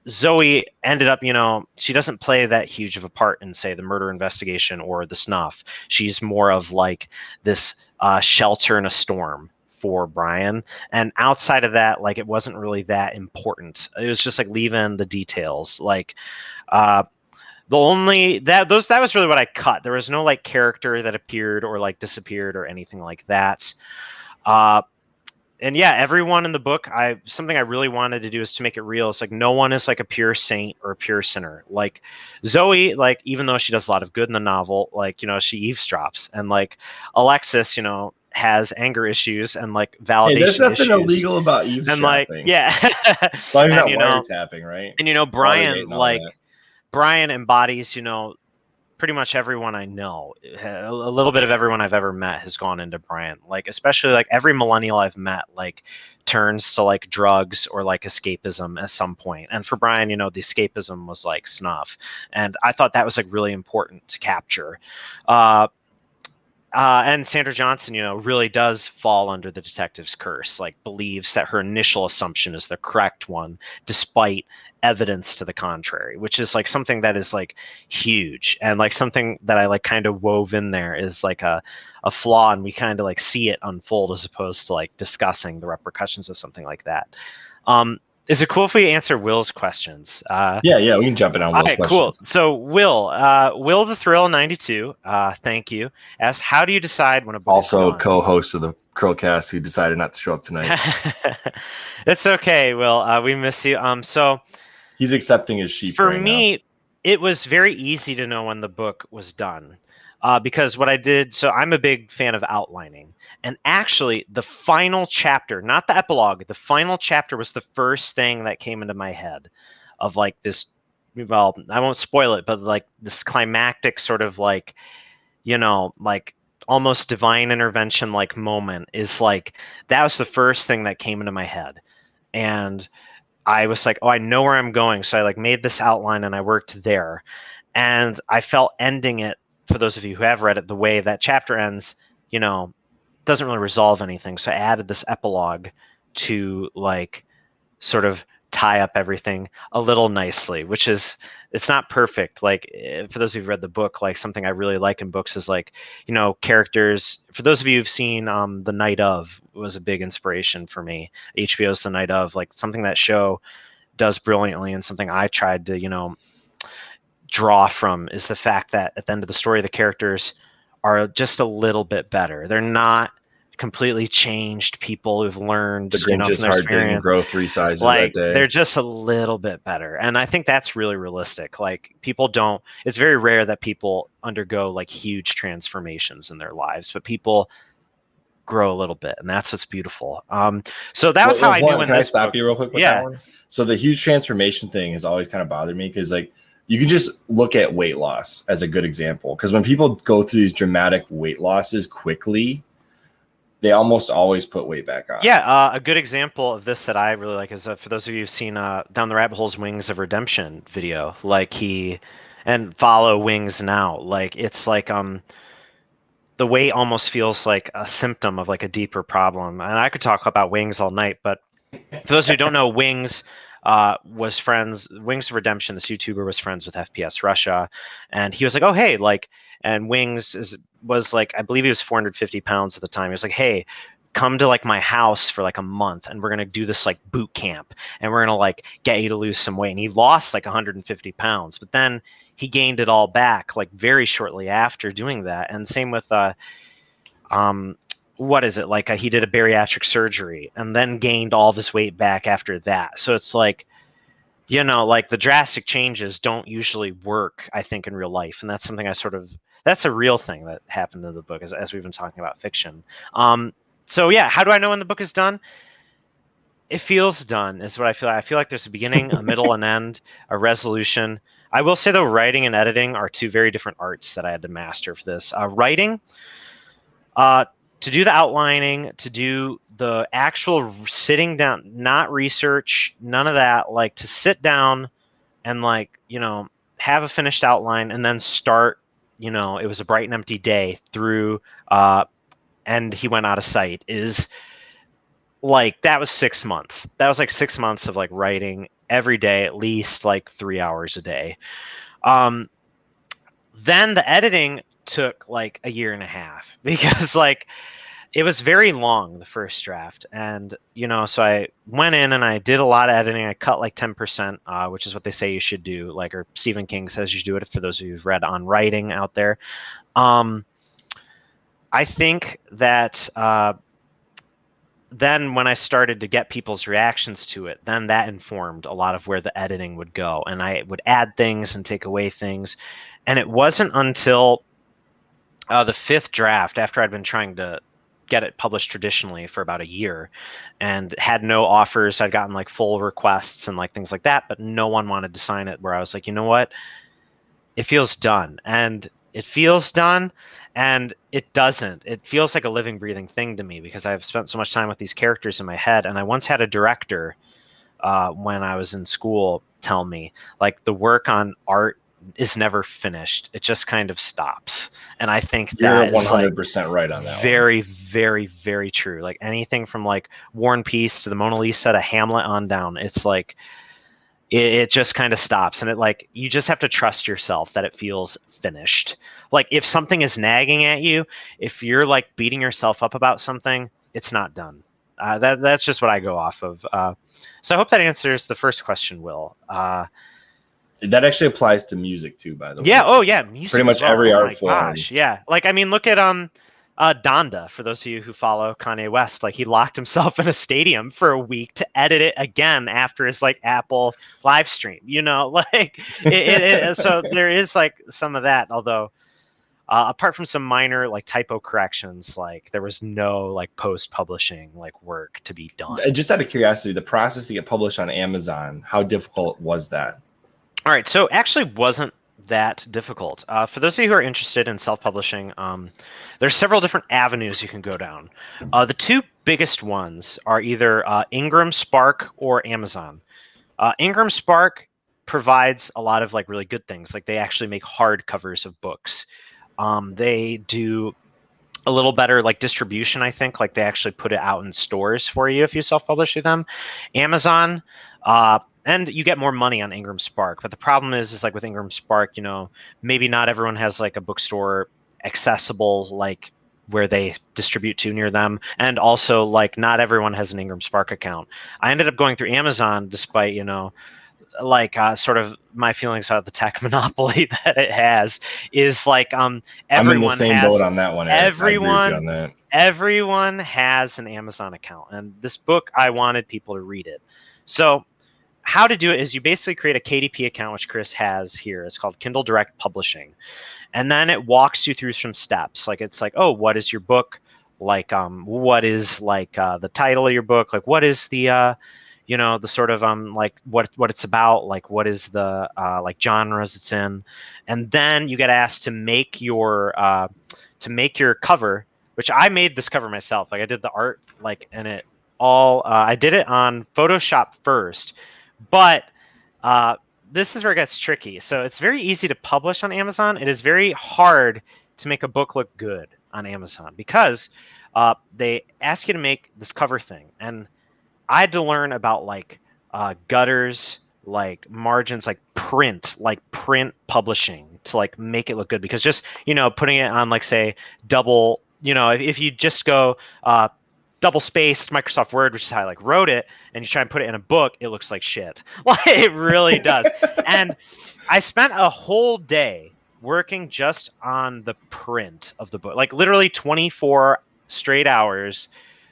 Zoe ended up, you know, she doesn't play that huge of a part in, say, the murder investigation or the snuff. She's more of like this shelter in a storm for Brian, and outside of that, like it wasn't really that important. It was just like leaving the details. Like the only that was really what I cut. There was no like character that appeared or like disappeared or anything like that. And yeah, everyone in the book, something I really wanted to do is to make it real. It's like no one is like a pure saint or a pure sinner. Like Zoe, like even though she does a lot of good in the novel, like, you know, she eavesdrops, and like Alexis, you know, has anger issues and like validation issues. There's nothing illegal about eavesdropping. And like, yeah. As long as you're not wiretapping, right? And you know, Brian, like Brian embodies, you know, pretty much everyone I know. A little bit of everyone I've ever met has gone into Brian. Like, especially like every millennial I've met, like turns to like drugs or like escapism at some point. And for Brian, you know, the escapism was like snuff. And I thought that was like really important to capture. And Sandra Johnson, you know, really does fall under the detective's curse, like believes that her initial assumption is the correct one, despite evidence to the contrary, which is like something that is like huge. And like something that I like kind of wove in there is like a flaw, and we kind of like see it unfold as opposed to like discussing the repercussions of something like that. Is it cool if we answer Will's questions? Yeah, we can jump in on Will's questions. Cool. So Will the Thrill 92, thank you. Asks, how do you decide when a book also co-host of the CHRILLCAST who decided not to show up tonight? It's okay, Will. We miss you. So he's accepting his sheep. For me, it was very easy to know when the book was done. because what I did, so I'm a big fan of outlining. And actually, the final chapter, not the epilogue, the final chapter was the first thing that came into my head of like this, well, I won't spoil it, but like this climactic sort of like, like almost divine intervention like moment is like, that was the first thing that came into my head. And I was like, oh, I know where I'm going. So I like made this outline and I worked there. And I felt ending it, for those of you who have read it, the way that chapter ends, doesn't really resolve anything. So I added this epilogue to like sort of tie up everything a little nicely, which is, it's not perfect. Like for those of you who've read the book, like something I really like in books is like, characters, for those of you who've seen The Night Of was a big inspiration for me. HBO's The Night Of, like something that show does brilliantly and something I tried to, draw from is the fact that at the end of the story, the characters are just a little bit better. They're not completely changed people who've learned, the Grinch's heart didn't grow 3 sizes like that day. they're just a little bit better. And I think that's really realistic. Like it's very rare that people undergo like huge transformations in their lives, but people grow a little bit, and that's what's beautiful. So that was how I knew when Can I stop you real quick with that one? So the huge transformation thing has always kind of bothered me because like you can just look at weight loss as a good example, because when people go through these dramatic weight losses quickly, they almost always put weight back on. Yeah, a good example of this that I really like is for those of you who've seen Down the Rabbit Hole's Wings of Redemption video, and follow Wings now. Like it's like the weight almost feels like a symptom of like a deeper problem. And I could talk about Wings all night, but for those who don't know, Wings was friends. Wings of Redemption, this YouTuber, was friends with FPS Russia, and he was like, "Oh hey, like," and Wings was like, I believe he was 450 pounds at the time. He was like, "Hey, come to like my house for like a month, and we're gonna do this like boot camp, and we're gonna like get you to lose some weight." And he lost like 150 pounds, but then he gained it all back like very shortly after doing that. And same with what is it, like he did a bariatric surgery and then gained all of his weight back after that. So it's like, like the drastic changes don't usually work, I think, in real life. And that's something that's a real thing that happened in the book as we've been talking about fiction. So yeah, how do I know when the book is done? It feels done is what I feel. I feel like there's a beginning, a middle, an end, a resolution. I will say though, writing and editing are two very different arts that I had to master for this. Writing, to do the outlining, to do the actual sitting down, not research, none of that, like to sit down and like, have a finished outline and then start, it was a bright and empty day through, and he went out of sight, is like, that was 6 months. That was like 6 months of like writing every day, at least like 3 hours a day. Then the editing took like a year and a half because like it was very long, the first draft. And, so I went in and I did a lot of editing. I cut like 10%, which is what they say you should do, like, or Stephen King says you should do it, for those of you who've read On Writing out there. I think that then when I started to get people's reactions to it, then that informed a lot of where the editing would go. And I would add things and take away things. And it wasn't until the 5th draft, after I'd been trying to get it published traditionally for about a year and had no offers, I'd gotten like full requests and like things like that, but no one wanted to sign it, where I was like, you know what? It feels done. And it feels done. And it doesn't. It feels like a living, breathing thing to me because I've spent so much time with these characters in my head. And I once had a director when I was in school tell me, like, the work on art is never finished. It just kind of stops. And I think you're that 100% like right on that. Very, very, very true. Like anything from like War and Peace to the Mona Lisa to Hamlet on down, it's like it just kind of stops. And it like, you just have to trust yourself that it feels finished. Like if something is nagging at you, if you're like beating yourself up about something, it's not done. That's just what I go off of. So I hope that answers the first question, Will. That actually applies to music too, by the way. Yeah. Oh, yeah. Music. Pretty much every art form. Gosh, yeah. Like, I mean, look at Donda. For those of you who follow Kanye West, like he locked himself in a stadium for a week to edit it again after his like Apple live stream. Like so there is like some of that. Although apart from some minor like typo corrections, like there was no like post-publishing like work to be done. Just out of curiosity, the process to get published on Amazon, how difficult was that? All right, so actually wasn't that difficult. For those of you who are interested in self-publishing, there's several different avenues you can go down. The two biggest ones are either Ingram Spark or Amazon. Ingram Spark provides a lot of like really good things. Like they actually make hard covers of books. They do a little better like distribution, I think. Like they actually put it out in stores for you if you self-publish with them. Amazon, and you get more money on Ingram Spark. But the problem is like with Ingram Spark, you know, maybe not everyone has like a bookstore accessible like where they distribute to near them. And also like not everyone has an Ingram Spark account. I ended up going through Amazon despite, you know, like sort of my feelings about the tech monopoly that it has is like everyone I'm in the same has, boat on that one, Eric. everyone I agree with you on that. everyone has an Amazon account, and this book I wanted people to read it. So how to do it is you basically create a KDP account, which Chris has here. It's called Kindle Direct Publishing, and then it walks you through some steps. Like it's like, oh, what is your book? Like what is like the title of your book? Like what is the you know, the sort of like what it's about, like what is the like genres it's in, and then you get asked to make your cover, which I made this cover myself. Like I did the art, like, and it all I did it on Photoshop first, but this is where it gets tricky. So it's very easy to publish on Amazon. It is very hard to make a book look good on Amazon because they ask you to make this cover thing, and I had to learn about like gutters, like margins, like print publishing to like make it look good. Because just, you know, putting it on like say double, you know, if you just go double spaced Microsoft Word, which is how I like wrote it, and you try and put it in a book, it looks like shit. Like it really does. And I spent a whole day working just on the print of the book, like literally 24 straight hours.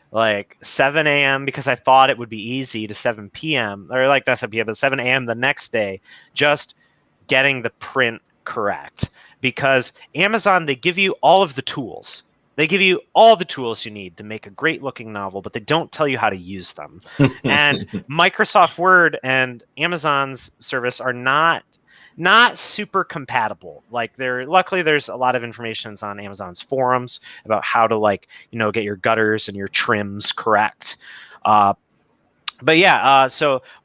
Like 7 a.m. because I thought it would be easy to 7 p.m. or like not 7 p.m. but 7 a.m. the next day, just getting the print correct. Because Amazon, they give you all of the tools. They give you all the tools you need to make a great looking novel, but they don't tell you how to use them. And Microsoft Word and Amazon's service are not super compatible. Like luckily there's a lot of information on Amazon's forums about how to like, you know, get your gutters and your trims correct. But yeah,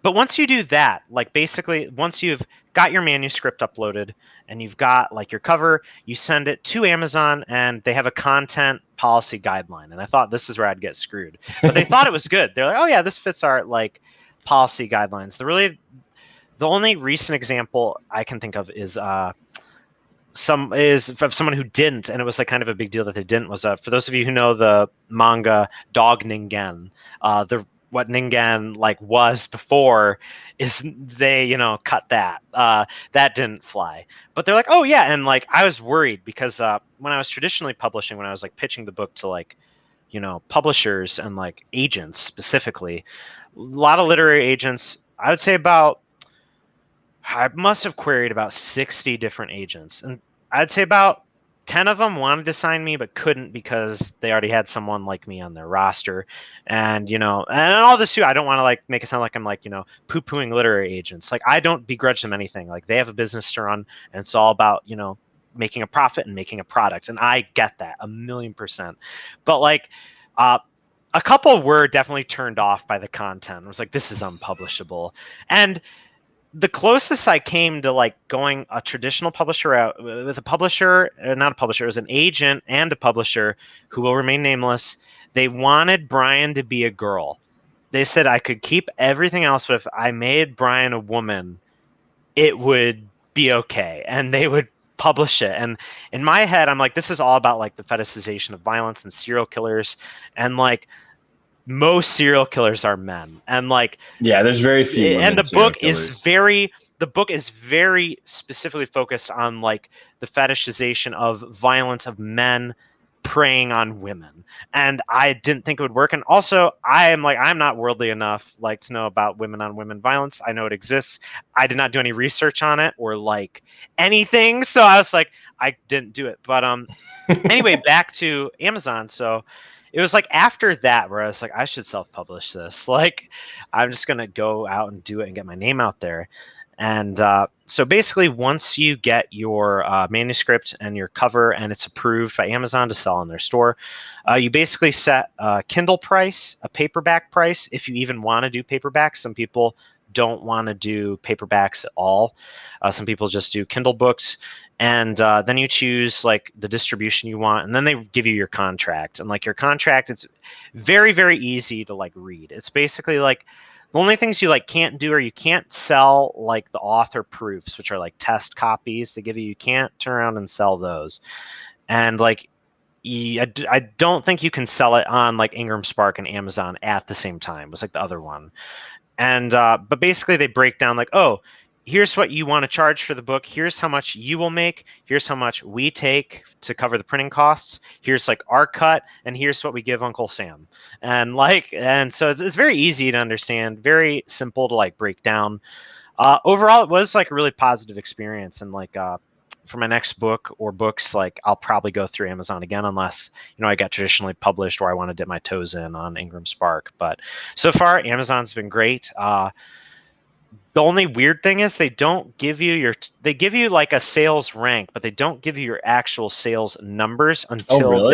but once you do that, like basically once you've got your manuscript uploaded and you've got like your cover, you send it to Amazon and they have a content policy guideline. And I thought this is where I'd get screwed, but they thought it was good. They're like, oh yeah, this fits our like policy guidelines. The only recent example I can think of is of someone who didn't, and it was like kind of a big deal that they didn't. Was for those of you who know the manga Dog Ningen, what Ningen like was before is they, you know, cut that. That didn't fly. But they're like, oh yeah, and like I was worried because when I was traditionally publishing, when I was like pitching the book to like, you know, publishers and like agents specifically, a lot of literary agents, I would say I must have queried about 60 different agents, and I'd say about 10 of them wanted to sign me but couldn't because they already had someone like me on their roster. And, you know, and all this too, I don't want to like make it sound like I'm like, you know, poo-pooing literary agents. Like I don't begrudge them anything. Like they have a business to run and it's all about, you know, making a profit and making a product. And I get that 1,000,000%. But like a couple were definitely turned off by the content. It was like, this is unpublishable. And the closest I came to like going a traditional publisher route with a publisher, not a publisher, it was an agent and a publisher who will remain nameless. They wanted Brian to be a girl. They said I could keep everything else, but if I made Brian a woman, it would be okay. And they would publish it. And in my head, I'm like, this is all about like the fetishization of violence and serial killers. And like, most serial killers are men, and like yeah, there's very few women and the serial book killers. the book is very specifically focused on like the fetishization of violence of men preying on women, and I didn't think it would work. And also I'm not worldly enough like to know about women on women violence. I know it exists. I did not do any research on it or like anything, so I was like, I didn't do it. But anyway, back to Amazon. So it was like after that where I was like, I should self-publish this. Like, I'm just gonna go out and do it and get my name out there. And so basically, once you get your manuscript and your cover and it's approved by Amazon to sell in their store, you basically set a Kindle price, a paperback price, if you even want to do paperbacks. Some people don't want to do paperbacks at all. Some people just do Kindle books. And then you choose like the distribution you want, and then they give you your contract. And like your contract, it's very, very easy to like read. It's basically like the only things you like can't do are you can't sell like the author proofs, which are like test copies they give you. You can't turn around and sell those. And like I don't think you can sell it on like Ingram Spark and Amazon at the same time. It was like the other one. And but basically they break down like, oh, here's what you want to charge for the book. Here's how much you will make. Here's how much we take to cover the printing costs. Here's like our cut, and here's what we give Uncle Sam. And like, and so it's very easy to understand, very simple to like break down. Overall, it was like a really positive experience. And like for my next book or books, like I'll probably go through Amazon again, unless I get traditionally published or I want to dip my toes in on Ingram Spark. But so far, Amazon's been great. The only weird thing is they don't give you they give you like a sales rank, but they don't give you your actual sales numbers until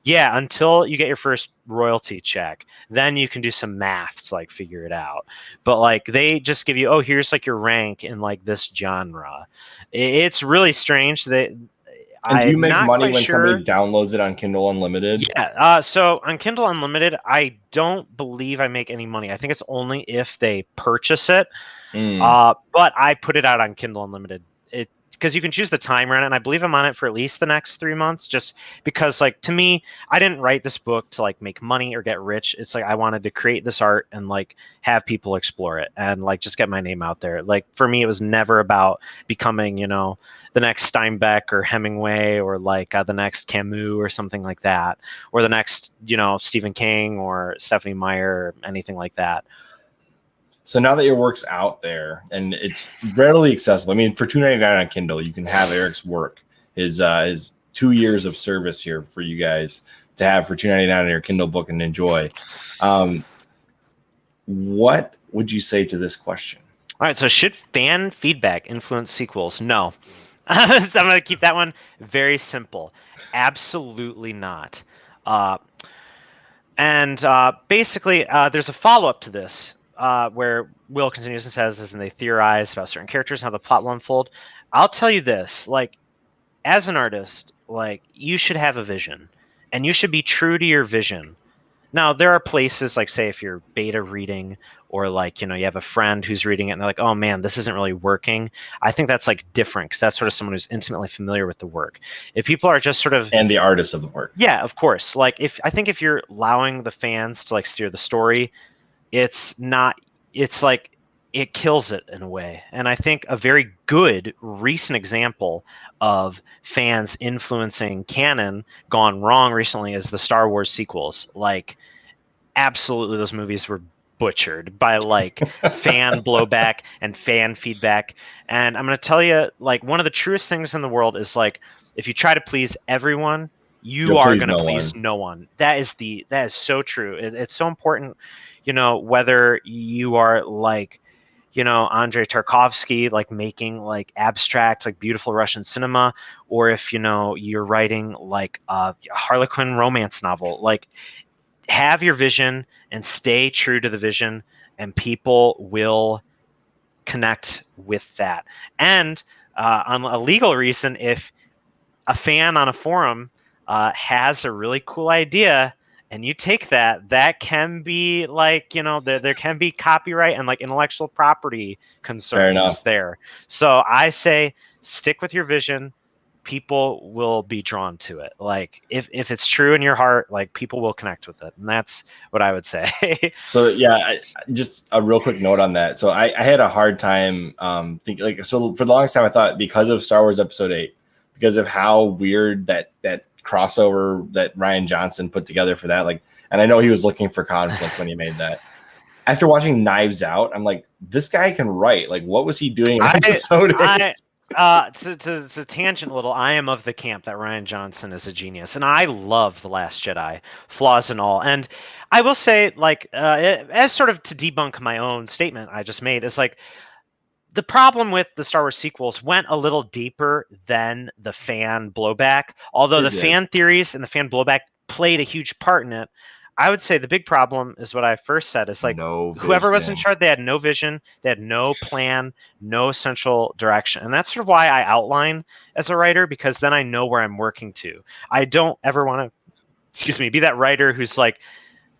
until you get your first royalty check. Then you can do some math to like figure it out. But like they just give you, oh, here's like your rank in like this genre. It's really strange. And do you make money when somebody downloads it on Kindle Unlimited? Yeah. So on Kindle Unlimited, I don't believe I make any money. I think it's only if they purchase it. But I put it out on Kindle Unlimited because you can choose the time run, and I believe I'm on it for at least the next 3 months, just because like to me, I didn't write this book to like make money or get rich. It's like I wanted to create this art and like have people explore it and like just get my name out there. Like for me, it was never about becoming, the next Steinbeck or Hemingway or like the next Camus or something like that, or the next, Stephen King or Stephanie Meyer or anything like that. So now that your work's out there and it's readily accessible, I mean, for $2.99 on Kindle, you can have Erik's work, his 2 years of service here for you guys to have for $2.99 on your Kindle book and enjoy. What would you say to this question? All right. So should fan feedback influence sequels? No. So I'm going to keep that one very simple. Absolutely not. Basically, there's a follow-up to this. Where Will continues and says, and they theorize about certain characters and how the plot will unfold. I'll tell you this, like, as an artist, like, you should have a vision, and you should be true to your vision. Now, there are places, like, say, if you're beta reading, or, like, you have a friend who's reading it, and they're like, oh, man, this isn't really working. I think that's, like, different, because that's sort of someone who's intimately familiar with the work. If people are just sort of... And the artist of the work. Yeah, of course. Like, I think if you're allowing the fans to, like, steer the story... It's like it kills it in a way. And I think a very good recent example of fans influencing canon gone wrong recently is the Star Wars sequels. Like, absolutely, those movies were butchered by like fan blowback and fan feedback. And I'm going to tell you, like, one of the truest things in the world is like, if you try to please everyone, you are going to please no one. That is so true. It's so important. Whether you are like, Andrei Tarkovsky, like making like abstract, like beautiful Russian cinema, or if, you're writing like a Harlequin romance novel, like have your vision and stay true to the vision, and people will connect with that. And on a legal reason, if a fan on a forum has a really cool idea, and you take that can be like, there can be copyright and like intellectual property concerns there. So I say stick with your vision. People will be drawn to it. Like if it's true in your heart, like people will connect with it. And that's what I would say. So yeah, just a real quick note on that. So I had a hard time thinking, like, so for the longest time I thought because of Star Wars Episode 8, because of how weird that crossover that Rian Johnson put together for that, like, and I know he was looking for conflict when he made that. After watching Knives Out, I'm like, this guy can write. Like, what was he doing in episode 8? To tangent a little, I am of the camp that Rian Johnson is a genius, and I love The Last Jedi, flaws and all. And I will say, like, as sort of to debunk my own statement I just made, is like the problem with the Star Wars sequels went a little deeper than the fan blowback. Although It the did. fan theories and the fan blowback played a huge part in it, I would say the big problem is what I first said. Is like No whoever was in vision. charge, they had no vision, they had no plan, no central direction. And that's sort of why I outline as a writer, because then I know where I'm working to. I don't ever want to, be that writer who's like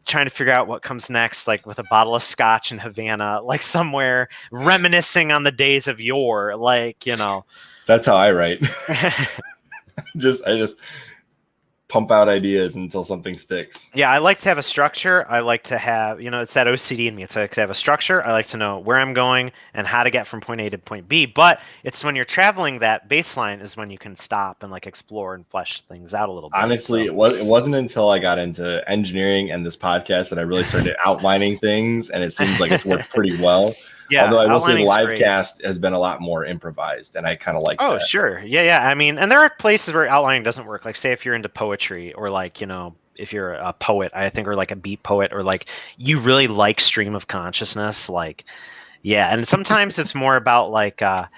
trying to figure out what comes next, like with a bottle of scotch in Havana, like somewhere reminiscing on the days of yore, like, That's how I write. I just pump out ideas until something sticks. Yeah, I like to have a structure. I like to have, it's that OCD in me. It's like to have a structure. I like to know where I'm going and how to get from point A to point B. But it's when you're traveling that baseline is when you can stop and like explore and flesh things out a little bit. Honestly, it wasn't until I got into engineering and this podcast that I really started outlining things, and it seems like it's worked pretty well. Yeah, although I will say the live great. cast has been a lot more improvised, and I kind of like that. Oh, sure. Yeah. I mean, and there are places where outlining doesn't work. Like, say if you're into poetry, or like, if you're a poet, I think, or like a beat poet, or like you really like stream of consciousness, like, yeah. And sometimes it's more about like, I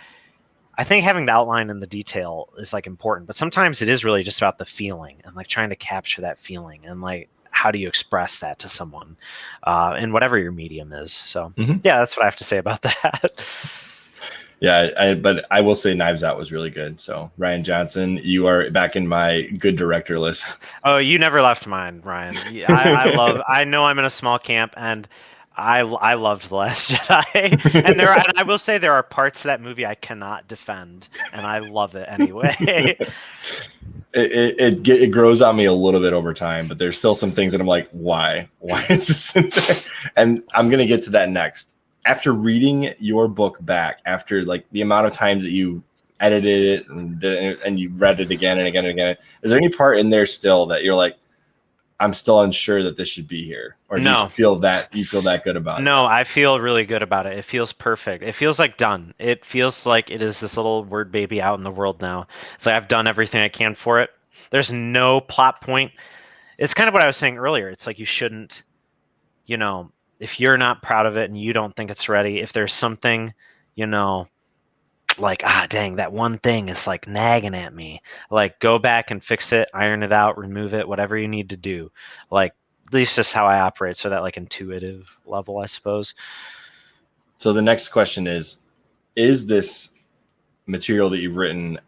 think having the outline and the detail is like important, but sometimes it is really just about the feeling and like trying to capture that feeling and like, how do you express that to someone in whatever your medium is? So yeah, that's what I have to say about that. Yeah, but I will say Knives Out was really good. So Rian Johnson, you are back in my good director list. Oh, you never left mine, Ryan. I know I'm in a small camp, and I loved The Last Jedi. And I will say there are parts of that movie I cannot defend, and I love it anyway. It grows on me a little bit over time, but there's still some things that I'm like, why is this in there? And I'm gonna get to that next. After reading your book back, after like the amount of times that you edited it and you read it again and again and again, is there any part in there still that you're like, I'm still unsure that this should be here? Or do you feel that good about it? No, I feel really good about it. It feels perfect. It feels like done. It feels like it is this little word baby out in the world now. It's like I've done everything I can for it. There's no plot point. It's kind of what I was saying earlier. It's like you shouldn't, if you're not proud of it and you don't think it's ready, if there's something, like, dang, that one thing is like nagging at me, like go back and fix it, iron it out, remove it, whatever you need to do. Like, at least just how I operate. So that like intuitive level, I suppose. So the next question is this material that you've written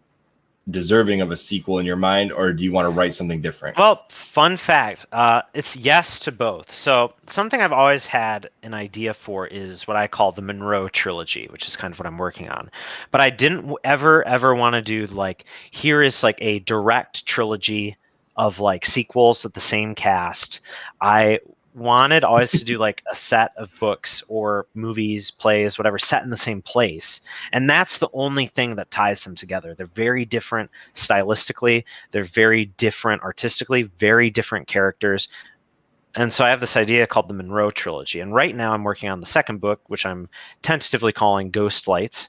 deserving of a sequel in your mind, or do you want to write something different? Well, fun fact, it's yes to both. So something I've always had an idea for is what I call the Monroe trilogy, which is kind of what I'm working on. But I didn't ever want to do like, here is like a direct trilogy of like sequels with the same cast. I wanted always to do like a set of books or movies, plays, whatever, set in the same place. And that's the only thing that ties them together. They're very different stylistically. They're very different artistically, very different characters. And so I have this idea called the Monroe trilogy. And right now I'm working on the second book, which I'm tentatively calling Ghost Lights,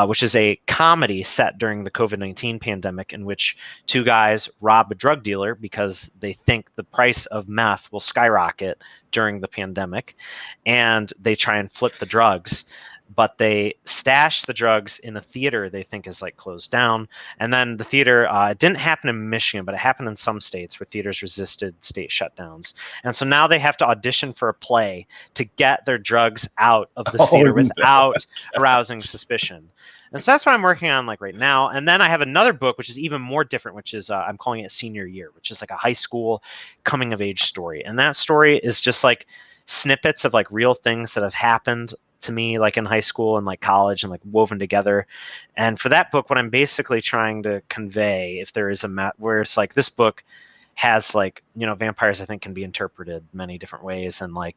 which is a comedy set during the COVID-19 pandemic in which two guys rob a drug dealer because they think the price of meth will skyrocket during the pandemic. And they try and flip the drugs, but they stash the drugs in a theater they think is like closed down. And then the theater, it didn't happen in Michigan, but it happened in some states where theaters resisted state shutdowns. And so now they have to audition for a play to get their drugs out of the theater without arousing suspicion. And so that's what I'm working on like right now. And then I have another book, which is even more different, which is I'm calling it Senior Year, which is like a high school coming of age story. And that story is just like snippets of like real things that have happened to me like in high school and like college and like woven together. And for that book, what I'm basically trying to convey, if there is where it's like this book has like, vampires I think can be interpreted many different ways, and like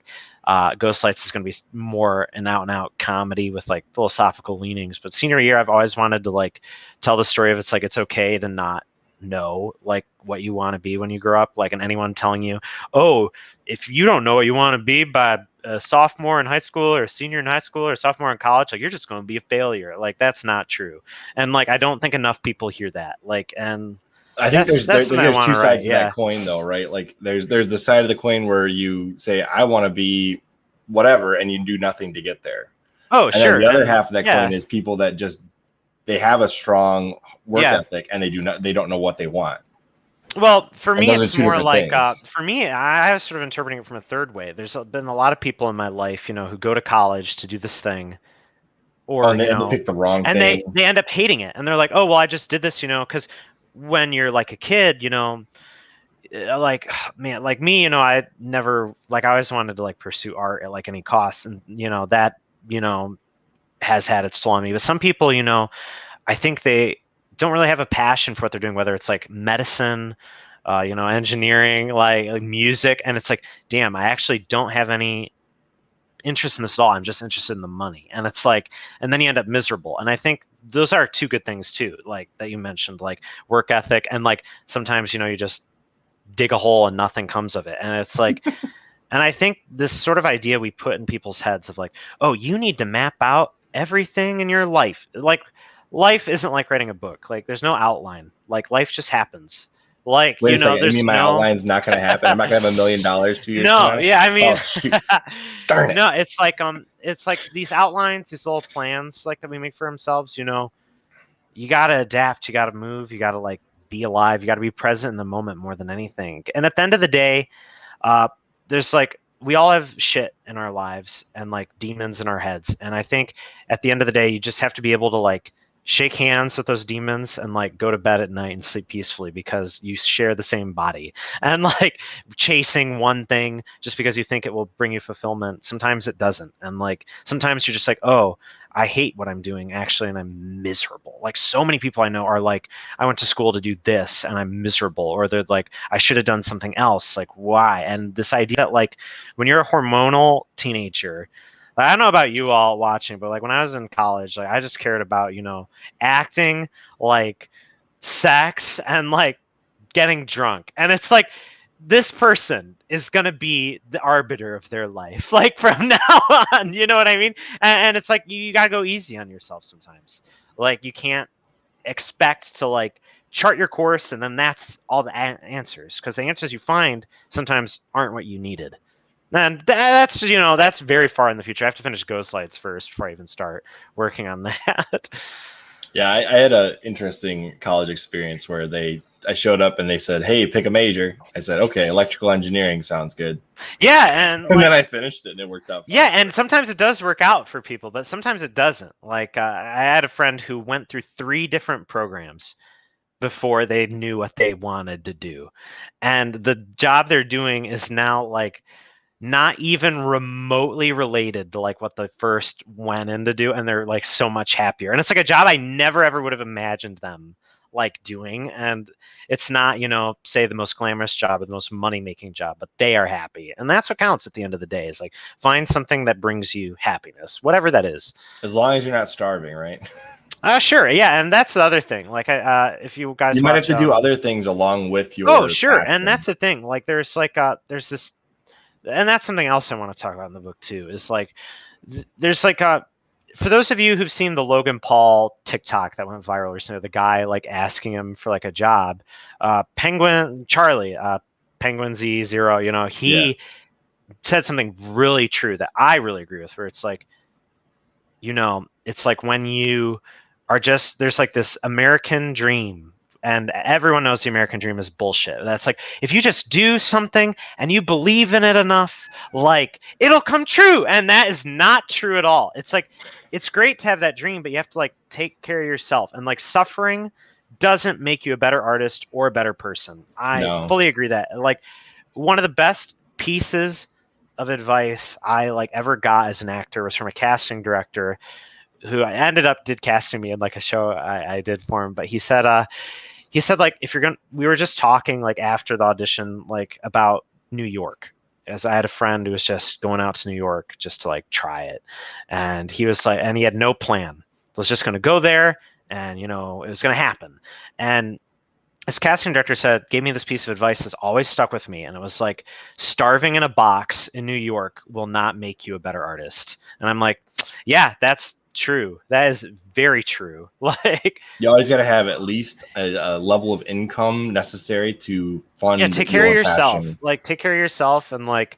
Ghost Lights is going to be more an out and out comedy with like philosophical leanings. But Senior Year, I've always wanted to like tell the story of it's like it's okay to not know like what you want to be when you grow up, like, and anyone telling you, oh, if you don't know what you want to be by a sophomore in high school or a senior in high school or sophomore in college, like, you're just going to be a failure. Like, that's not true. And like, I don't think enough people hear that. Like, and I think that's there's something I want two to sides write. to Yeah. that coin, though, right? Like there's the side of the coin where you say I want to be whatever, and you do nothing to get there. Oh, And sure. then the other And half of that yeah, coin is people that just they have a strong work yeah. ethic, and they don't know what they want. Well, for And me, those are it's two more different like things. for me, I was sort of interpreting it from a third way. There's been a lot of people in my life, you know, who go to college to do this thing, Oh, or and you they know, pick the wrong and thing. they end up hating it, and they're like, oh, well, I just did this, you know, because when you're like a kid, you know, like, man, like me, you know, I never, like, I always wanted to like pursue art at like any cost, and you know that, you know, has had its toll on me. But some people, you know, I think they don't really have a passion for what they're doing, whether it's like medicine, you know, engineering, like music, and it's like, damn, I actually don't have any interest in this at all. I'm just interested in the money, and it's like, and then you end up miserable. And I think those are two good things too, like that you mentioned, like work ethic, and like sometimes, you know, you just dig a hole and nothing comes of it, and it's like. And I think this sort of idea we put in people's heads of like, oh, you need to map out everything in your life. Like, life isn't like writing a book. Like, there's no outline. Like, life just happens. Like, Wait you a know, second. You mean there's my no. outline's not going to happen? I'm not going to have $1 million 2 years from No, now? yeah, I mean, Oh, shoot. Darn it. no, it's like these outlines, these little plans, like that we make for ourselves. You know, you gotta adapt. You gotta move. You gotta like be alive. You gotta be present in the moment more than anything. And at the end of the day, there's like we all have shit in our lives and like demons in our heads, and I think at the end of the day you just have to be able to like shake hands with those demons and like go to bed at night and sleep peacefully because you share the same body. And like chasing one thing just because you think it will bring you fulfillment, sometimes it doesn't. And like sometimes you're just like, oh, I hate what I'm doing actually, and I'm miserable. Like so many people I know are like, I went to school to do this and I'm miserable, or they're like, I should have done something else. Like, why? And this idea that like when you're a hormonal teenager, I don't know about you all watching, but like when I was in college, like I just cared about, you know, acting, like sex, and like getting drunk. And it's like this person is going to be the arbiter of their life, like from now on, you know what I mean? And it's like you got to go easy on yourself sometimes. Like you can't expect to like chart your course and then that's all the answers, because the answers you find sometimes aren't what you needed. And that's, you know, that's very far in the future. I have to finish Ghost Lights first before I even start working on that. Yeah, I had an interesting college experience where I showed up and they said, hey, pick a major. I said, okay, electrical engineering sounds good. Yeah, and And like, then I finished it and it worked out fine. yeah, and sometimes it does work out for people, but sometimes it doesn't. Like I had a friend who went through 3 different programs before they knew what they wanted to do. And the job they're doing is now like not even remotely related to like what the first went in to do, and they're like so much happier. And it's like a job I never ever would have imagined them like doing. And it's not, you know, say the most glamorous job or the most money making job, but they are happy. And that's what counts at the end of the day, is like find something that brings you happiness, whatever that is. As long as you're not starving, right? Sure, yeah, and that's the other thing. Like, if you guys You might have watch, to do other things along with your oh, sure, passion. and that's the thing. Like, there's like, there's this, and that's something else I want to talk about in the book too. Is like, there's like for those of you who've seen the Logan Paul TikTok that went viral recently, the guy like asking him for like a job, Penguin Charlie, Penguin Z0, you know, he said something really true that I really agree with, where it's like, you know, it's like when you are just, there's like this American dream, and everyone knows the American dream is bullshit. That's like, if you just do something and you believe in it enough, like it'll come true. And that is not true at all. It's like, it's great to have that dream, but you have to like take care of yourself, and like suffering doesn't make you a better artist or a better person. I fully agree that like one of the best pieces of advice I like ever got as an actor was from a casting director who I ended up did casting me in like a show I did for him. But he said like, if you're gonna, we were just talking like after the audition, like about New York, as I had a friend who was just going out to New York just to like try it. And he was like, and he had no plan. He was just going to go there and, you know, it was going to happen. And this casting director gave me this piece of advice that's always stuck with me. And it was like, starving in a box in New York will not make you a better artist. And I'm like, yeah, that's true. That is very true. Like, you always got to have at least a level of income necessary to fund. Yeah, take care of yourself. Passion. Like, take care of yourself, and like,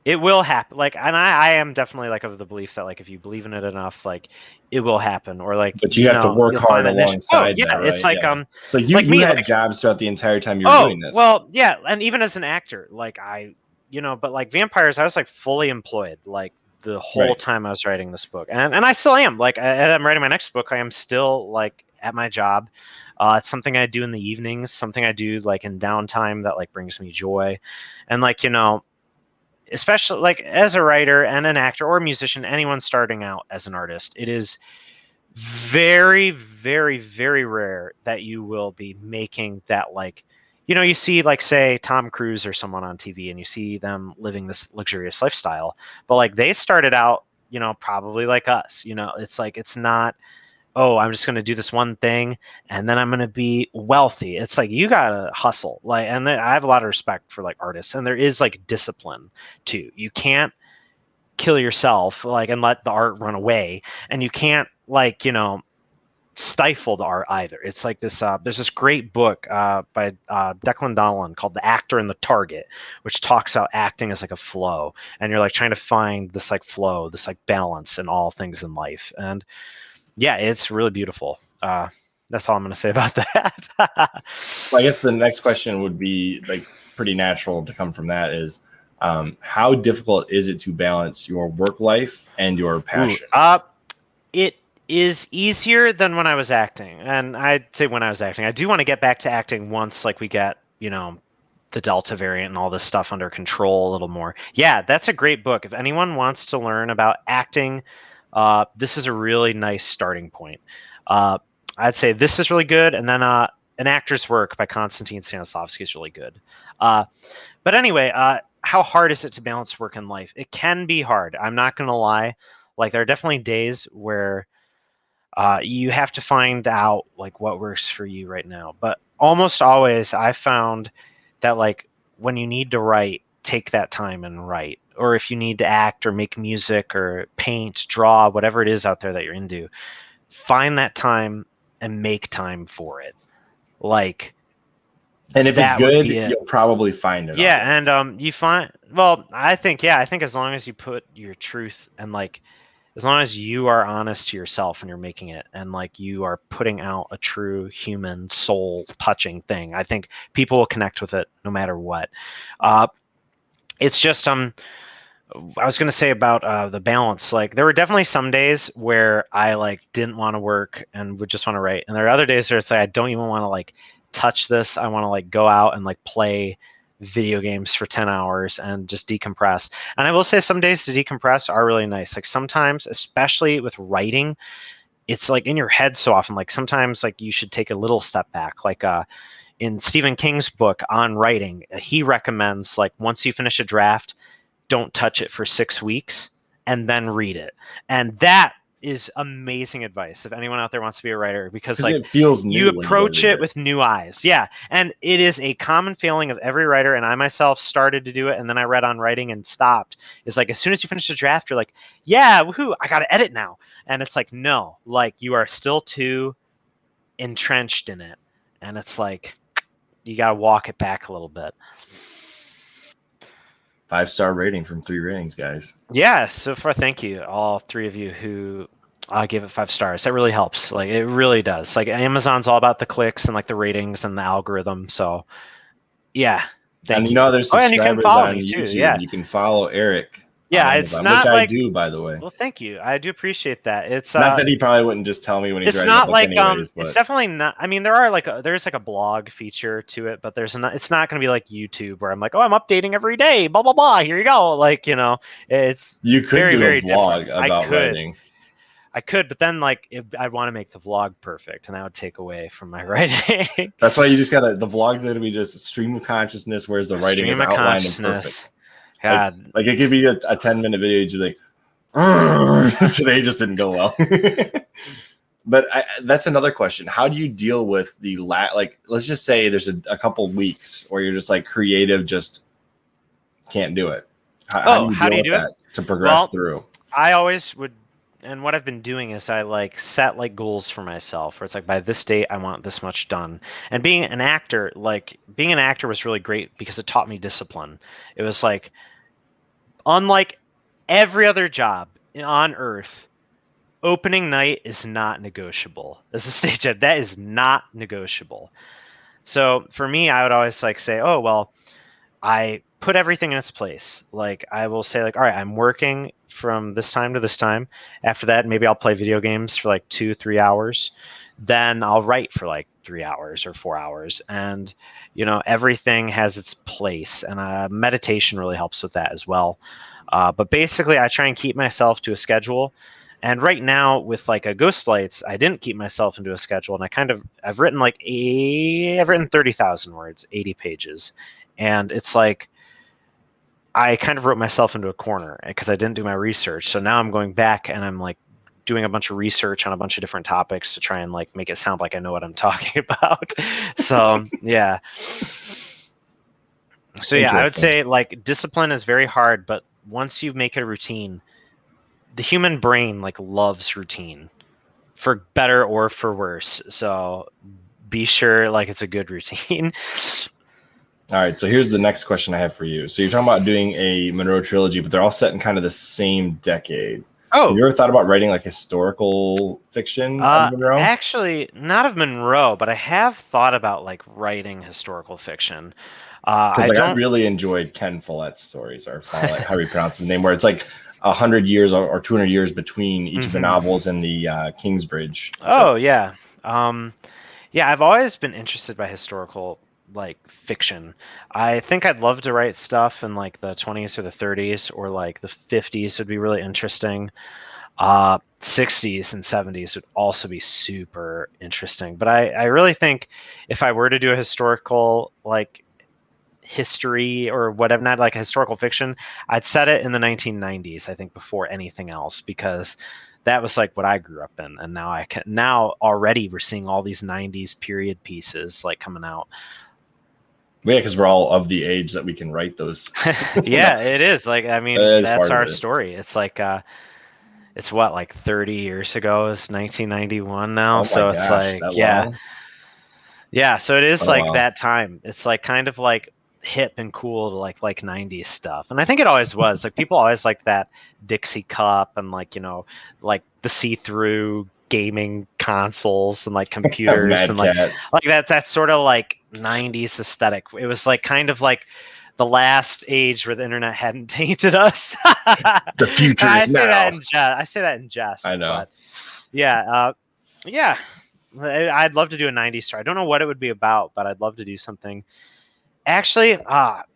it will happen. Like, and I am definitely like of the belief that like if you believe in it enough, like it will happen. Or like, but you have to work hard alongside. Yeah, that, right? it's like So you like you had jobs throughout the entire time you were doing this. Well, yeah, and even as an actor, like but like vampires, I was like fully employed, like the whole time I was writing this book, and I still am. Like, I'm writing my next book, I am still like at my job. It's something I do in the evenings, something I do like in downtime that like brings me joy, and like especially like as a writer and an actor or a musician, anyone starting out as an artist, it is very, very, very rare that you will be making that like. You see, like, say, Tom Cruise or someone on TV, and you see them living this luxurious lifestyle, but like they started out, probably like us. It's like, it's not, oh, I'm just going to do this one thing and then I'm going to be wealthy. It's like, you got to hustle. Like, and I have a lot of respect for like artists, and there is like discipline too. You can't kill yourself like and let the art run away, and you can't like, stifle the art either. It's like this there's this great book by Declan Donnellan called The Actor and the Target, which talks about acting as like a flow, and you're like trying to find this like flow, this like balance in all things in life. And yeah, it's really beautiful. That's all I'm going to say about that. Well, I guess the next question would be like pretty natural to come from that is how difficult is it to balance your work life and your passion? It is easier than when I was acting. And I'd say when I was acting, I do want to get back to acting once like we get, the Delta variant and all this stuff under control a little more. Yeah, that's a great book. If anyone wants to learn about acting, this is a really nice starting point. I'd say this is really good. And then An Actor's Work by Konstantin Stanislavski is really good. But anyway, how hard is it to balance work and life? It can be hard. I'm not going to lie. Like, there are definitely days where you have to find out like what works for you right now. But almost always I found that like when you need to write, take that time and write. Or if you need to act or make music or paint, draw, whatever it is out there that you're into, find that time and make time for it. Like, and if it's good, you'll probably find it. Yeah, and you find, well, I think as long as you put your truth and like, as long as you are honest to yourself and you're making it, and like you are putting out a true human soul touching thing, I think people will connect with it no matter what. It's just I was going to say about the balance. Like, there were definitely some days where I like didn't want to work and would just want to write, and there are other days where it's like I don't even want to like touch this. I want to like go out and like play video games for 10 hours and just decompress. And I will say some days to decompress are really nice. Like sometimes, especially with writing, it's like in your head so often. Like sometimes like you should take a little step back. Like in Stephen King's book on writing, he recommends like once you finish a draft, don't touch it for 6 weeks and then read it. And that is amazing advice if anyone out there wants to be a writer, because like it feels new, you approach it with new eyes. Yeah. And it is a common failing of every writer, and I myself started to do it and then I read on writing and stopped. Is like as soon as you finish the draft, you're like, yeah, woohoo, I gotta edit now. And it's like, no, like you are still too entrenched in it, and it's like you gotta walk it back a little bit. 5-star rating from 3 ratings, guys. Yeah, so far, thank you, all 3 of you who gave it 5 stars. That really helps. Like, it really does. Like, Amazon's all about the clicks and like the ratings and the algorithm. So, yeah, thank you. There's subscribers and you can follow on me YouTube. Too. Yeah, you can follow Eric. Yeah, it's not which like, I do, by the way. Well, thank you. I do appreciate that. It's not that he probably wouldn't just tell me when he's writing. It's not like anyways, it's definitely not. I mean, there's like a blog feature to it, but it's not going to be like YouTube where I'm like, oh, I'm updating every day, blah blah blah. Here you go. Like, it's you could very, do very a vlog different. about writing. I could, but then like I'd want to make the vlog perfect, and that would take away from my writing. That's why you just gotta. The vlog's gonna be just a stream of consciousness, whereas the writing is outlined and perfect. God, like it could be a 10-minute video. You're like, today just didn't go well. But that's another question. How do you deal with the like? Let's just say there's a couple weeks where you're just like creative, just can't do it. How do you deal with that to progress through? I always would, and what I've been doing is I like set like goals for myself, where it's like by this date I want this much done. And being an actor was really great because it taught me discipline. It was like, unlike every other job on earth, opening night is not negotiable. As a stage head, that is not negotiable. So for me, I would always like say, oh, well, I put everything in its place. Like I will say like, all right, I'm working from this time to this time. After that, maybe I'll play video games for like 2-3 hours. Then I'll write for like 3 hours or 4 hours. And, you know, everything has its place. And meditation really helps with that as well. But basically, I try and keep myself to a schedule. And right now with like a Ghost Lights, I didn't keep myself into a schedule, and I've written 30,000 words, 80 pages. And it's like, I kind of wrote myself into a corner because I didn't do my research. So now I'm going back and I'm like doing a bunch of research on a bunch of different topics to try and like make it sound like I know what I'm talking about. So yeah. So yeah, I would say like discipline is very hard, but once you make it a routine, the human brain like loves routine, for better or for worse. So be sure like it's a good routine. All right, so here's the next question I have for you. So you're talking about doing a Monroe trilogy, but they're all set in kind of the same decade. Oh, have you ever thought about writing like historical fiction of Monroe? Actually, not of Monroe, but I have thought about like writing historical fiction. Because I really enjoyed Ken Follett's stories, or Follett, how he pronounces his name, where it's like 100 years or 200 years between each of the novels and the Kingsbridge. Oh books. Yeah, yeah. I've always been interested by historical like fiction. I think I'd love to write stuff in like the 20s or the 30s or like the 50s would be really interesting. 60s and 70s would also be super interesting. But I really think if I were to do a historical like history or whatever, not like a historical fiction, I'd set it in the 1990s, I think, before anything else, because that was like what I grew up in. And now already we're seeing all these 90s period pieces like coming out. Yeah, because we're all of the age that we can write those. Yeah, it is. Like, I mean, that's our story. It's like, it's what, like 30 years ago is 1991 now. So it's like, yeah. Long? Yeah. So it is like that time. It's like kind of like hip and cool to like 90s stuff. And I think it always was. Like people always like that Dixie cup and like, you know, like the see-through gaming consoles and like computers and like that sort of like 90s aesthetic. It was like kind of like the last age where the internet hadn't tainted us. The future is now. I say that in jest. I know. But yeah. Yeah. I'd love to do a 90s story. I don't know what it would be about, but I'd love to do something. Actually,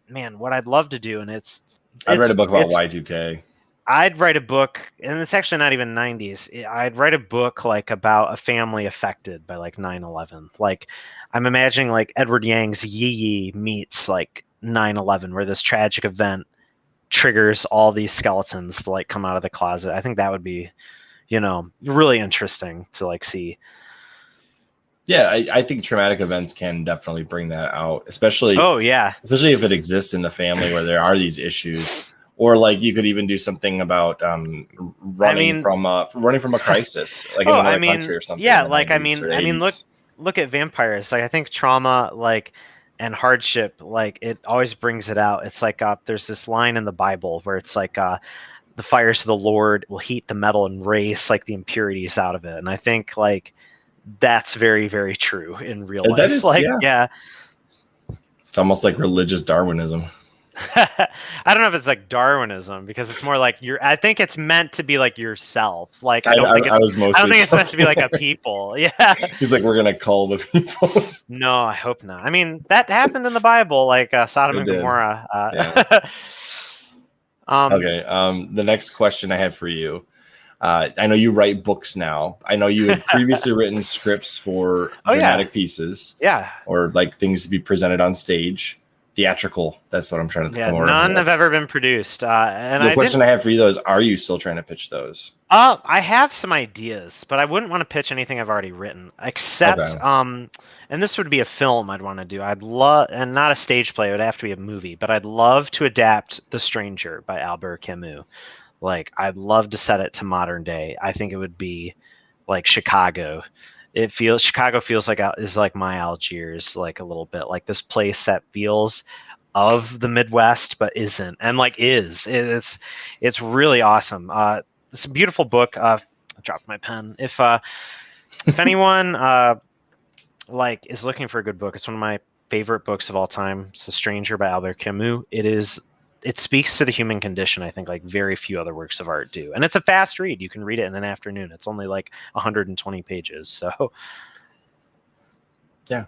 man, what I'd love to do, and I'd write a book about Y2K. I'd write a book, and it's actually not even 90s. I'd write a book like about a family affected by like 9/11. Like I'm imagining like Edward Yang's Yi Yi meets like 9/11, where this tragic event triggers all these skeletons to like come out of the closet. I think that would be, you know, really interesting to like see. Yeah, I think traumatic events can definitely bring that out, especially especially if it exists in the family where there are these issues. Or like you could even do something about running from a crisis, like in another country or something. Yeah, like I mean, look at vampires. Like I think trauma, like and hardship, like it always brings it out. It's like there's this line in the Bible where it's like the fires of the Lord will heat the metal and race like the impurities out of it. And I think like that's very, very true in real life. That is, like, yeah. It's almost like religious Darwinism. I don't know if it's like Darwinism because it's more like I think it's meant to be like yourself. Like I don't think it's meant to be like a people. Yeah. He's like, we're gonna call the people. No, I hope not. I mean, that happened in the Bible, like Sodom and Gomorrah. Okay. The next question I have for you. I know you write books now. I know you had previously written scripts for dramatic pieces. Yeah. Or like things to be presented on stage. theatrical. That's what I'm trying to Yeah, come over. none have ever been produced. And The question I have for you though is, are you still trying to pitch those? I have some ideas, but I wouldn't want to pitch anything I've already written, except Okay. and this would be a film I'd want to do. I'd love, and not a stage play, it would have to be a movie, but I'd love to adapt The Stranger by Albert Camus. Like, I'd love to set it to modern day. I think it would be like Chicago. Chicago feels like is like my Algiers, like a little bit, like this place that feels of the Midwest but isn't, and like it's really awesome. It's a beautiful book. I dropped my pen. If anyone like is looking for a good book, it's one of my favorite books of all time. It's The Stranger by Albert Camus. It speaks to the human condition, I think, like very few other works of art do. And it's a fast read. You can read it in an afternoon. It's only like 120 pages. So yeah.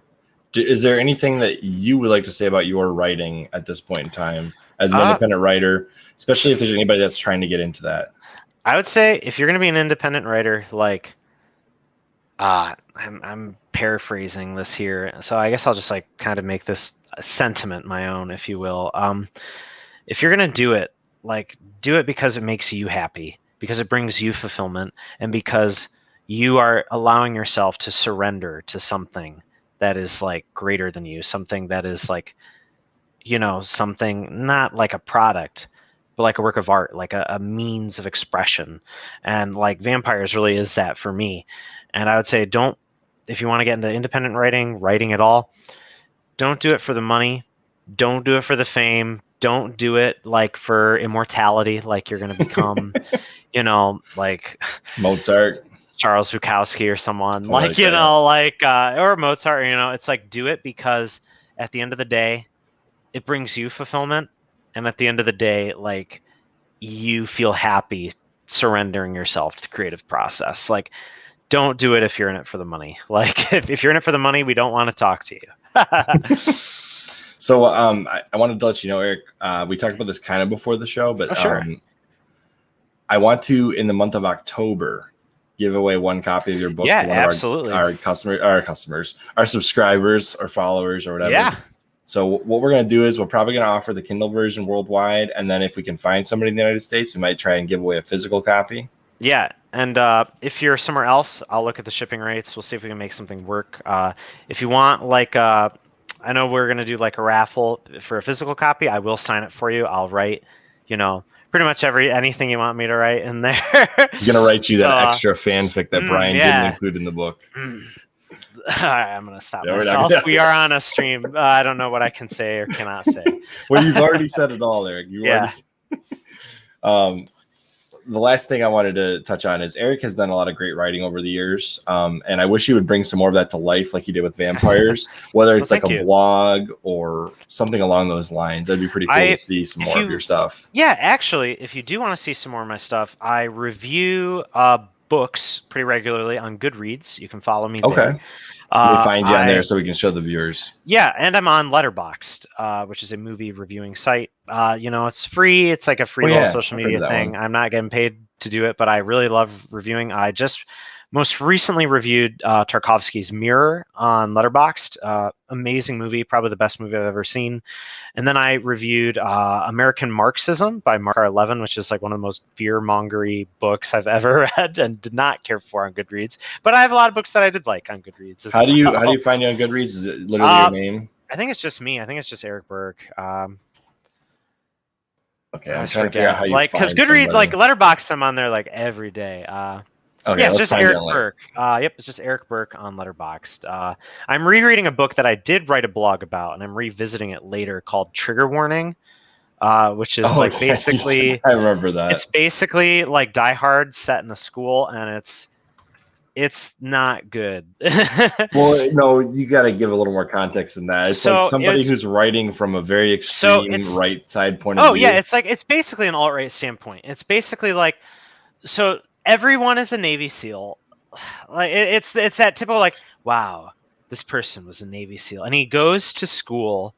Is there anything that you would like to say about your writing at this point in time as an independent writer, especially if there's anybody that's trying to get into that? I would say if you're going to be an independent writer, like, I'm paraphrasing this here, so I guess I'll just like kind of make this sentiment my own, if you will. If you're going to do it, like, do it because it makes you happy, because it brings you fulfillment, and because you are allowing yourself to surrender to something that is like greater than you, something that is like, you know, something not like a product, but like a work of art, like a means of expression. And like vampires really is that for me. And I would say, if you want to get into independent writing at all, don't do it for the money. Don't do it for the fame. Don't do it like for immortality, like you're going to become, you know, like Mozart, Charles Bukowski or someone like you that. know, like, or Mozart, you know. It's like, do it because at the end of the day, it brings you fulfillment. And at the end of the day, like, you feel happy surrendering yourself to the creative process. Like, don't do it if you're in it for the money. Like, if you're in it for the money, we don't want to talk to you. So I wanted to let you know, Eric, we talked about this kind of before the show, but Sure. I want to, in the month of October, give away one copy of your book to one absolutely. of our subscribers or followers or whatever. Yeah. So what we're going to do is we're probably going to offer the Kindle version worldwide. And then if we can find somebody in the United States, we might try and give away a physical copy. Yeah. And if you're somewhere else, I'll look at the shipping rates. We'll see if we can make something work. If you want, like, I know we're going to do like a raffle for a physical copy. I will sign it for you. I'll write, you know, pretty much anything you want me to write in there. I'm going to write you that extra fanfic that Brian didn't include in the book. I'm going to stop myself. We are on a stream. I don't know what I can say or cannot say. Well, you've already said it all, Eric. The last thing I wanted to touch on is Eric has done a lot of great writing over the years. And I wish he would bring some more of that to life like he did with vampires, whether it's like a blog or something along those lines. That'd be pretty cool to see some more of your stuff. Yeah, actually, if you do want to see some more of my stuff, I review books pretty regularly on Goodreads. You can follow me there. We find you on there so we can show the viewers. Yeah, and I'm on Letterboxd, which is a movie reviewing site. You know, it's free. It's like a free little social media thing. I'm not getting paid to do it, but I really love reviewing. I just most recently reviewed Tarkovsky's Mirror on Letterboxd. Amazing movie, probably the best movie I've ever seen. And then I reviewed American Marxism by Mark R. Levin, which is like one of the most fear-mongery books I've ever read and did not care for on Goodreads. But I have a lot of books that I did like on Goodreads. How do you find you on Goodreads? Is it literally your name? I think it's just me. I think it's just Erik Burke. Okay, I'm trying to figure out how you like, because Goodreads, like Letterboxd, I'm on there like every day. Okay, yeah, it's just Erik Burke. Yep, it's just Erik Burke on Letterboxd. I'm rereading a book that I did write a blog about, and I'm revisiting it later, called Trigger Warning, which is basically. I remember that. It's basically like Die Hard set in a school, and it's not good. Well, no, you got to give a little more context than that. It's like somebody who's writing from a very extreme right side point of view. Oh yeah, it's basically an alt-right standpoint. It's basically like, so everyone is a Navy SEAL. Like it's that typical like, wow, this person was a Navy SEAL, and he goes to school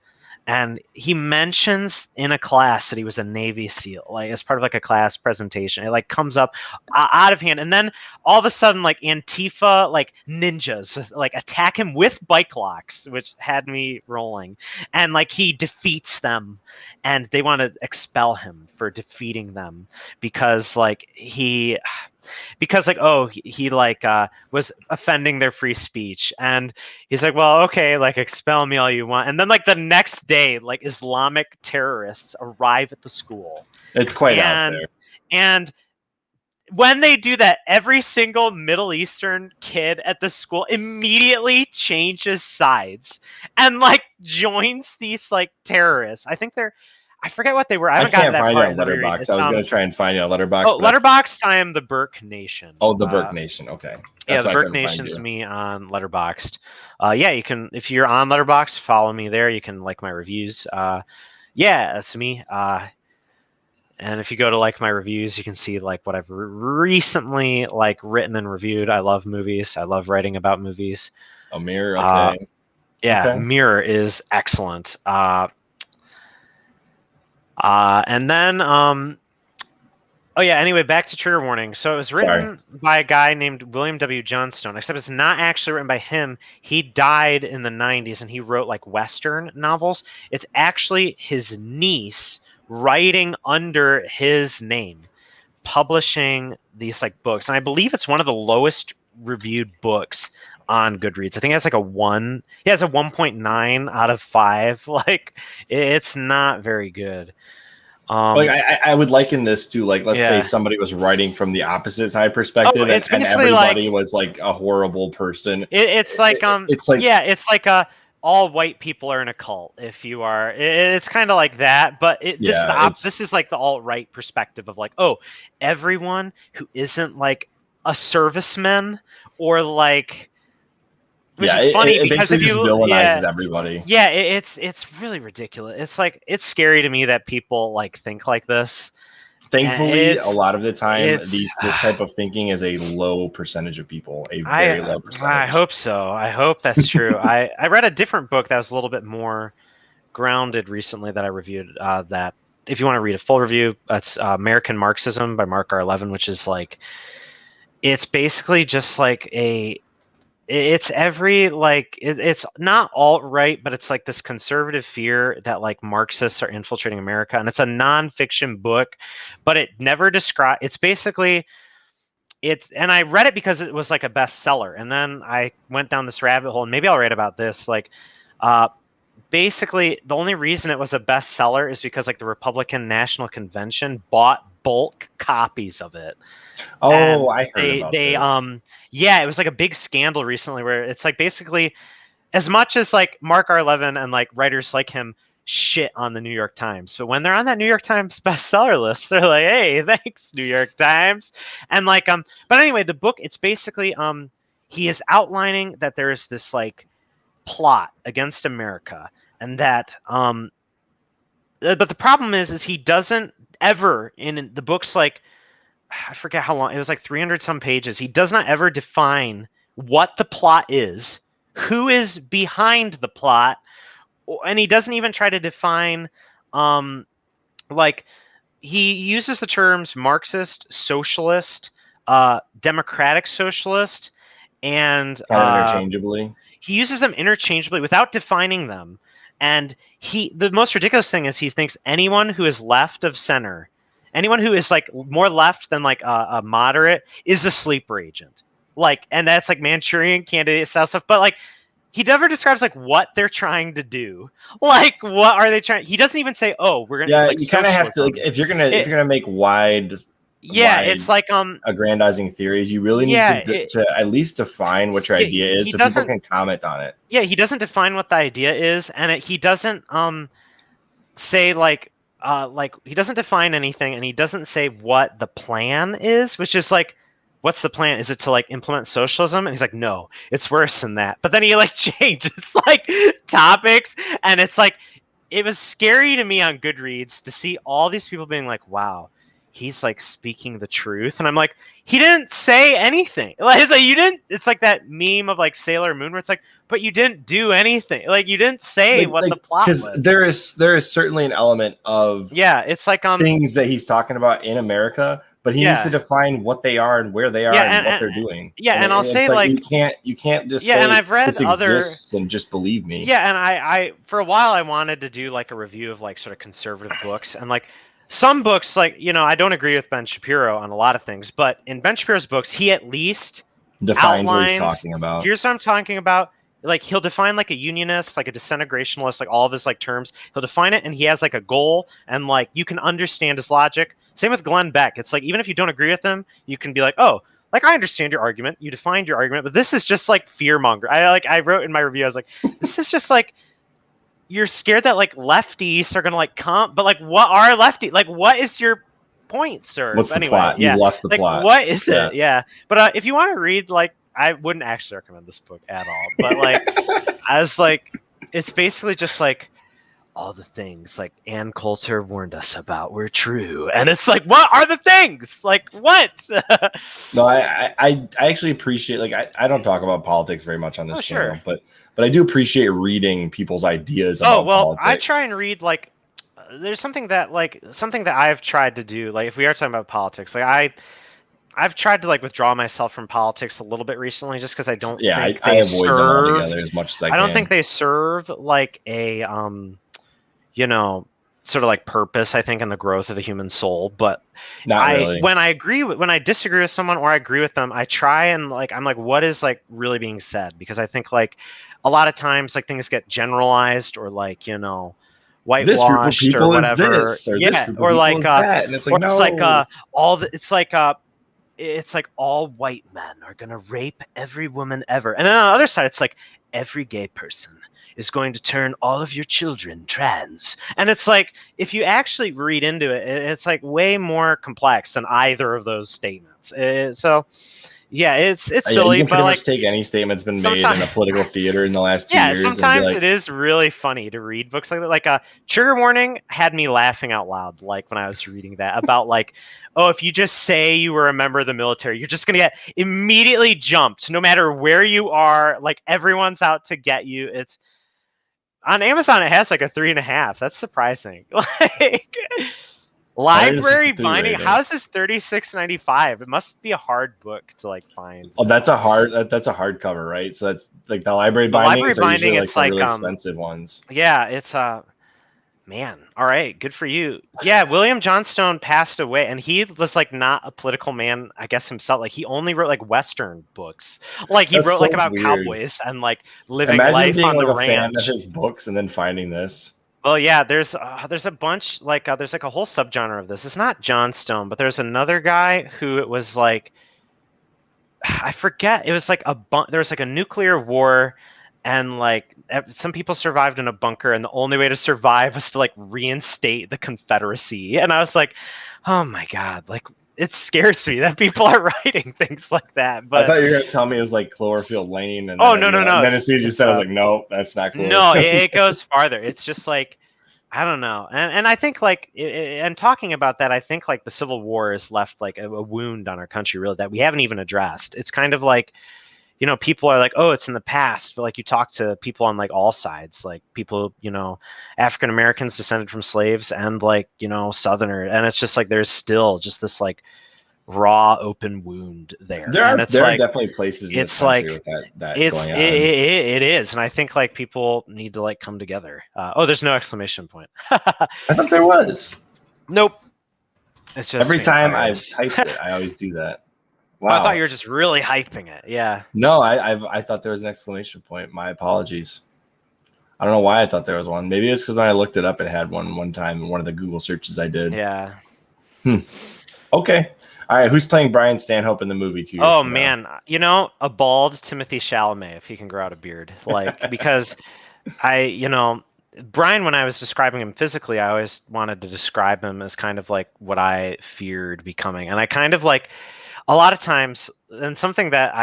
and he mentions in a class that he was a Navy SEAL, like as part of like a class presentation. It like comes up out of hand, and then all of a sudden, like Antifa, like ninjas, like attack him with bike locks, which had me rolling, and like he defeats them, and they want to expel him for defeating them because like he like was offending their free speech, and he's like, well, okay, like expel me all you want, and then like the next day, like Islamic terrorists arrive at the school. It's quite out there. And when they do that, every single Middle Eastern kid at the school immediately changes sides and like joins these like terrorists. I forget what they were. I can't find you on Letterboxd. I was going to try and find you on Letterboxd. Oh, Letterboxd, I am the Burke Nation. Oh, the Burke Nation. Okay. That's the Burke Nation's me on Letterboxd. Yeah, you can, if you're on Letterboxd, follow me there. You can like my reviews. Yeah, that's me. And if you go to like my reviews, you can see like what I've recently like written and reviewed. I love movies. I love writing about movies. Oh, Mirror. Okay. Yeah, okay. Mirror is excellent. And then, oh yeah, anyway, back to Trigger Warning. So it was written by a guy named William W. Johnstone, except it's not actually written by him. He died in the 90s, and he wrote like Western novels. It's actually his niece writing under his name, publishing these like books. And I believe it's one of the lowest reviewed books on Goodreads. I think it has like a 1. He has a 1.9 out of 5. Like it's not very good. Like I would liken this to like, let's say somebody was writing from the opposite side perspective, and everybody was like a horrible person. It's like all white people are in a cult. If you are, it's kind of like that. But this is like the alt-right perspective of like, oh, everyone who isn't like a serviceman or like. Which is funny because if you villainizes everybody. Yeah, it's really ridiculous. It's like it's scary to me that people like think like this. Thankfully, a lot of the time, this type of thinking is a low percentage of people. A very low percentage. I hope so. I hope that's true. I read a different book that was a little bit more grounded recently that I reviewed. That if you want to read a full review, that's American Marxism by Mark R. Levin, which is like it's basically just like it's every like it's not alt-right, but it's like this conservative fear that like Marxists are infiltrating America, and it's a non-fiction book, but it never describes. It's basically and I read it because it was like a bestseller, and then I went down this rabbit hole, and maybe I'll write about this. Like, basically, the only reason it was a bestseller is because like the Republican National Convention bought bulk copies of it. Oh, and I heard about this. Yeah, it was like a big scandal recently where it's like basically as much as like Mark R. Levin and like writers like him shit on the New York Times, but when they're on that New York Times bestseller list, they're like, hey, thanks, New York Times. And like but anyway, the book, it's basically he is outlining that there is this like plot against America, and that but the problem is he doesn't ever in the book's like I forget how long, it was like 300 some pages. He does not ever define what the plot is, who is behind the plot, and he doesn't even try to define like he uses the terms Marxist, socialist, democratic socialist, and interchangeably. He uses them interchangeably without defining them. And the most ridiculous thing is he thinks anyone who is left of center, anyone who is like more left than like a moderate, is a sleeper agent. Like, and that's like Manchurian Candidate style stuff. But like, he never describes like what they're trying to do. Like, what are they trying? He doesn't even say, "Oh, we're gonna." Yeah, like, you kind of have to like if you're gonna make wide. Yeah, it's like aggrandizing theories. You really need to at least define what your idea is, so people can comment on it. Yeah, he doesn't define what the idea is, and he doesn't say like he doesn't define anything, and he doesn't say what the plan is, which is like, what's the plan? Is it to like implement socialism? And he's like, no, it's worse than that. But then he like changes like topics, and it's like it was scary to me on Goodreads to see all these people being like, wow. he's like speaking the truth, and I'm like, he didn't say anything. Like, it's like you didn't. It's like that meme of like Sailor Moon where it's like, but you didn't do anything. Like you didn't say what the plot was. Because there is certainly an element of it's like things that he's talking about in America, but he needs to define what they are and where they are and what they're doing. And I'll say like you can't just say and I've read this exists and just believe me. Yeah, and I for a while I wanted to do like a review of like sort of conservative books, and like some books, like, you know, I don't agree with Ben Shapiro on a lot of things, but in Ben Shapiro's books, he at least defines what he's talking about. Here's what I'm talking about. Like, he'll define like a unionist, like a disintegrationalist, like all of his like terms. He'll define it, and he has like a goal, and like you can understand his logic. Same with Glenn Beck. It's like, even if you don't agree with him, you can be like, oh, like, I understand your argument. You defined your argument, but this is just like fear monger. I wrote in my review, I was like, this is just like, you're scared that like lefties are gonna like come, but like, what are lefties? Like, what is your point, sir? What's the plot? You've lost the plot. What is it? Yeah. But if you want to read, like, I wouldn't actually recommend this book at all. But like, I was like, it's basically just like all the things like Ann Coulter warned us about were true, and it's like, what are the things? Like, what? No, I actually appreciate, like, I don't talk about politics very much on this channel, but I do appreciate reading people's ideas about politics. I try and read, like, there's something that I've tried to do, like, if we are talking about politics, like I've tried to like withdraw myself from politics a little bit recently, just because I don't think I avoid them altogether as much as I can. I don't think they serve like a you know, sort of like purpose, I think, in the growth of the human soul. But really. When I disagree with someone or I agree with them, I try and like, I'm like, what is like really being said? Because I think like a lot of times like things get generalized or like, you know, whitewashed this group of people or whatever. Is this, or this group of people is that. And it's like, no. It's like all white men are gonna rape every woman ever, and then on the other side, it's like every gay person is going to turn all of your children trans, and it's like, if you actually read into it, it's like way more complex than either of those statements. So yeah, it's silly, you can but like, much take any statement that's been made in a political theater in the last 2 years. Sometimes like, it is really funny to read books like that. Like Trigger Warning had me laughing out loud, like when I was reading that, about like, oh, if you just say you were a member of the military, you're just gonna get immediately jumped, no matter where you are. Like, everyone's out to get you. It's on Amazon. It has like a 3.5. That's surprising. Like. Library binding. How's this $36.95? It must be a hard book to like find. Oh, that's a hardcover, right? So that's like the library bindings are usually like the really expensive ones. Yeah, it's man. All right, good for you. Yeah, William Johnstone passed away, and he was like not a political man, I guess, himself. Like, he only wrote like Western books. Like, he wrote like about cowboys and like living life on the ranch. Imagine being like a fan of his books and then finding this. Well, yeah, there's a bunch, like there's like a whole subgenre of this. It's not Johnstone, but there's another guy who, it was like, I forget. It was like there was like a nuclear war, and like some people survived in a bunker, and the only way to survive was to like reinstate the Confederacy. And I was like, oh my God, like, it scares me that people are writing things like that. But I thought you were gonna tell me it was like Cloverfield Lane. And no. And then as soon as you said, I was like, no, that's not cool. No, it goes farther. It's just like, I don't know. And I think like, and talking about that, I think like the Civil War has left like a wound on our country, really, that we haven't even addressed. It's kind of like, you know, people are like, oh, it's in the past, but like, you talk to people on like all sides, like people, you know, African Americans descended from slaves and like, you know, Southerner, and it's just like, there's still just this like raw open wound there. There are definitely places in this country with that going on. It is, and I think like people need to like come together. Oh, there's no exclamation point. I thought there was. Nope. It's just every time I've typed it, I always do that. Wow. I thought you were just really hyping it. Yeah. No, I thought there was an exclamation point. My apologies. I don't know why I thought there was one. Maybe it's because when I looked it up, it had one time in one of the Google searches I did. Yeah. Okay. All right. Who's playing Brian Stanhope in the movie 2 years from man. now? You know, a bald Timothy Chalamet, if he can grow out a beard. Like, because Brian, when I was describing him physically, I always wanted to describe him as kind of like what I feared becoming. And I kind of like, a lot of times, and something that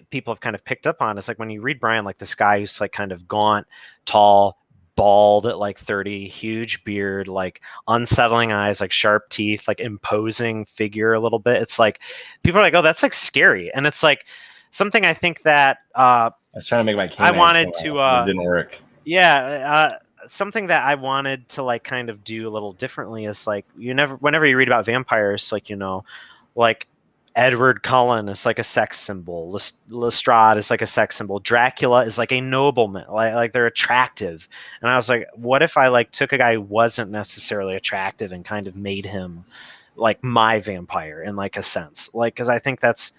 people have kind of picked up on is like, when you read Brian, like this guy who's like kind of gaunt, tall, bald at like 30, huge beard, like unsettling eyes, like sharp teeth, like imposing figure a little bit. It's like people are like, oh, that's like scary. And it's like something I think that I was trying to make my I canine wanted smile, to but it didn't work. yeah, something that I wanted to like kind of do a little differently is like whenever you read about vampires, like like Edward Cullen is like a sex symbol, Lestrade is like a sex symbol, Dracula is like a nobleman, like they're attractive. And I was like, what if I like took a guy who wasn't necessarily attractive and kind of made him like my vampire in like a sense, like because I think that's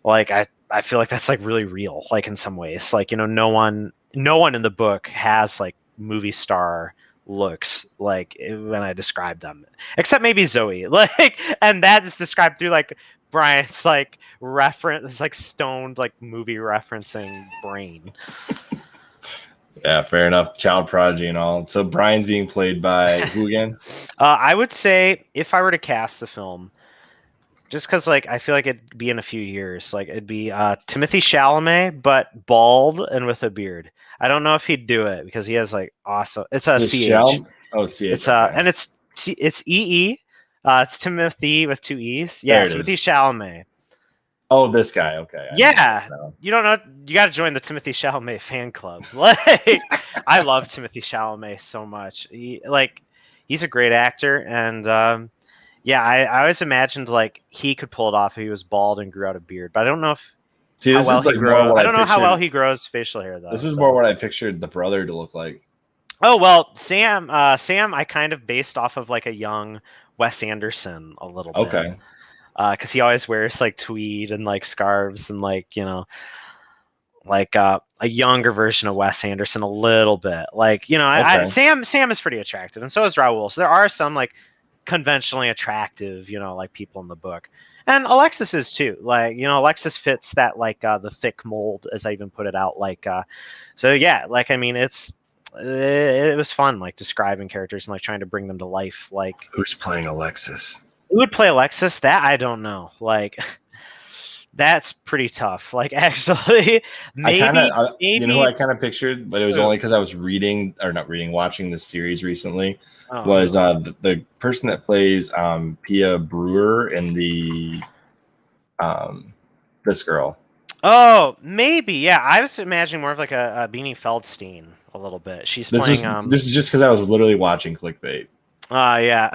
like I feel like that's like really real, like in some ways, like no one in the book has like movie star looks like when I describe them, except maybe Zoe, like, and that is described through like Brian's like reference, like stoned like movie referencing brain. Yeah, fair enough. Child prodigy and all. So Brian's being played by who again? I would say if I were to cast the film, just because like I feel like it'd be in a few years, like it'd be Timothy Chalamet, but bald and with a beard. I don't know if he'd do it because he has like awesome. It's a CH. Oh, it's CH. It's okay. and it's EE. It's Timothy with 2 E's. Yeah, Timothy Chalamet. Oh, this guy. Okay. Yeah, you don't know. You got to join the Timothy Chalamet fan club. Like, I love Timothy Chalamet so much. He's a great actor, and yeah, I always imagined like he could pull it off if he was bald and grew out a beard. But I don't know if how well he grows. I don't know how well he grows facial hair though. This is more what I pictured the brother to look like. Oh well, Sam, I kind of based off of like a young Wes Anderson a little bit. Okay. Because he always wears like tweed and like scarves and like like a younger version of Wes Anderson a little bit. Like Sam is pretty attractive, and so is Raoul. So there are some like conventionally attractive, like people in the book, and Alexis is too. Like Alexis fits that like the thick mold, as I even put it out. Like so yeah, like I mean it was fun like describing characters and like trying to bring them to life. Like who's playing Alexis? Who would play Alexis? That I don't know. Like that's pretty tough. Like actually, maybe who I kind of pictured, but it was only because I was watching this series recently. Was the person that plays Pia Brewer in the this girl? Oh, maybe. Yeah, I was imagining more of like a Beanie Feldstein a little bit. She's playing. This is just because I was literally watching clickbait. Yeah.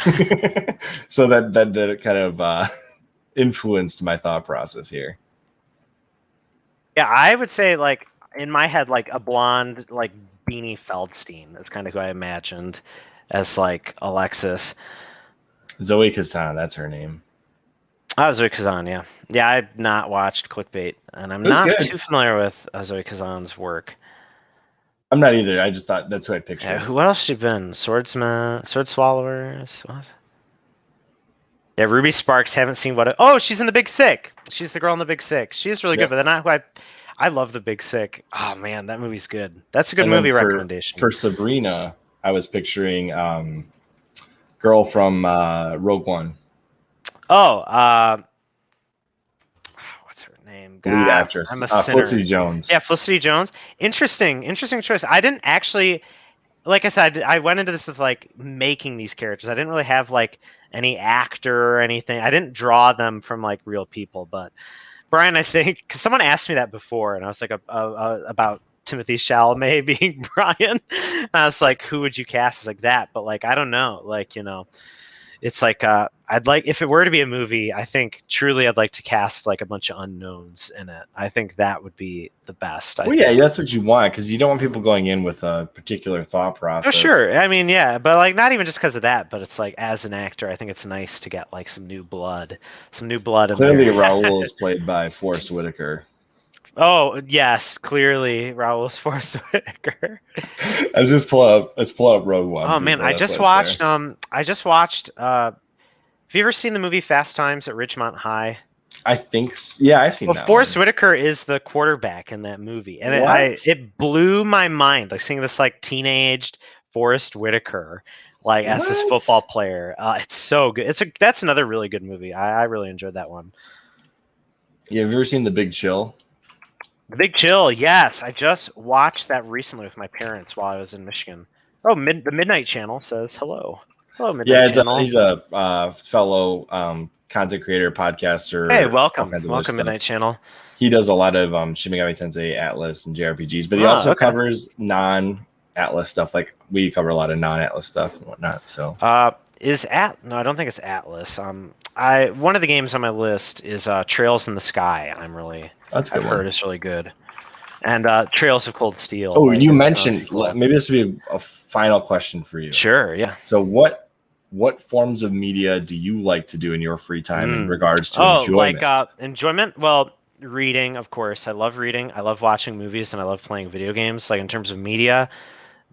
So that kind of influenced my thought process here. Yeah, I would say like in my head, like a blonde, like Beanie Feldstein is kind of who I imagined as like Alexis. Zoe Kazan, that's her name. Oh, Zoe Kazan, yeah. Yeah, I've not watched clickball, and I'm not too familiar with Zoe Kazan's work. I'm not either. I just thought that's who I pictured. Yeah, what else has she been? Swordsman, Sword Swallowers. What? Yeah, Ruby Sparks. Haven't seen she's in The Big Sick. She's the girl in The Big Sick. She's really good, but they're not who I love The Big Sick. Oh man, that movie's good. That's a good movie recommendation. For Sabrina, I was picturing girl from Rogue One. Oh, what's her name? God, lead actress. I'm a sinner. Felicity Jones. Yeah, Felicity Jones. Interesting choice. I didn't actually, like I said, I went into this with like making these characters. I didn't really have like any actor or anything. I didn't draw them from like real people. But Brian, I think, because someone asked me that before, and I was like about Timothy Chalamet being Brian. And I was like, who would you cast as like that? But like, I don't know. Like, it's like I'd like, if it were to be a movie, I think truly I'd like to cast like a bunch of unknowns in it. I think that would be the best. Yeah, that's what you want, because you don't want people going in with a particular thought process. Oh, sure. I mean, yeah, but like not even just because of that, but it's like as an actor, I think it's nice to get like some new blood. Clearly, Raoul is played by Forrest Whitaker. Oh yes, clearly Raoul's Forrest Whitaker. Let's pull up Rogue One. Oh man, I just watched. Have you ever seen the movie Fast Times at Ridgemont High? I think. Yeah, I've seen that. Forrest Whitaker is the quarterback in that movie, and it blew my mind. Like seeing this like teenaged Forrest Whitaker like as this football player. It's so good. That's another really good movie. I really enjoyed that one. Yeah, have you ever seen The Big Chill? The Big Chill, yes. I just watched that recently with my parents while I was in Michigan. Oh, the Midnight Channel says hello. Hello, Midnight Channel. He's a fellow content creator, podcaster. Hey, all welcome. kinds of other Welcome, stuff. Midnight Channel. He does a lot of Shin Megami Tensei Atlas and JRPGs, but he also covers non-Atlas stuff. Like we cover a lot of non-Atlas stuff and whatnot. So no, I don't think it's Atlas. One of the games on my list is Trails in the Sky. I've heard it's really good. And Trails of Cold Steel. Oh, you mentioned, maybe this would be a final question for you. Sure, yeah. So what forms of media do you like to do in your free time in regards to enjoyment? Enjoyment? Well, reading, of course. I love reading. I love watching movies, and I love playing video games. Like in terms of media,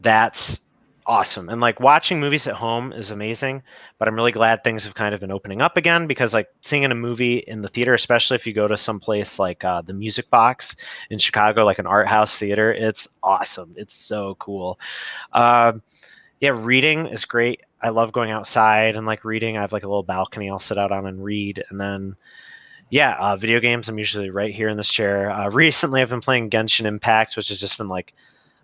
that's awesome. And like watching movies at home is amazing, but I'm really glad things have kind of been opening up again, because like seeing a movie in the theater, especially if you go to some place like the Music Box in Chicago, like an art house theater, it's awesome. It's so cool. Reading is great. I love going outside and like reading. I have like a little balcony I'll sit out on and read. And then video games, I'm usually right here in this chair. Recently I've been playing Genshin Impact, which has just been like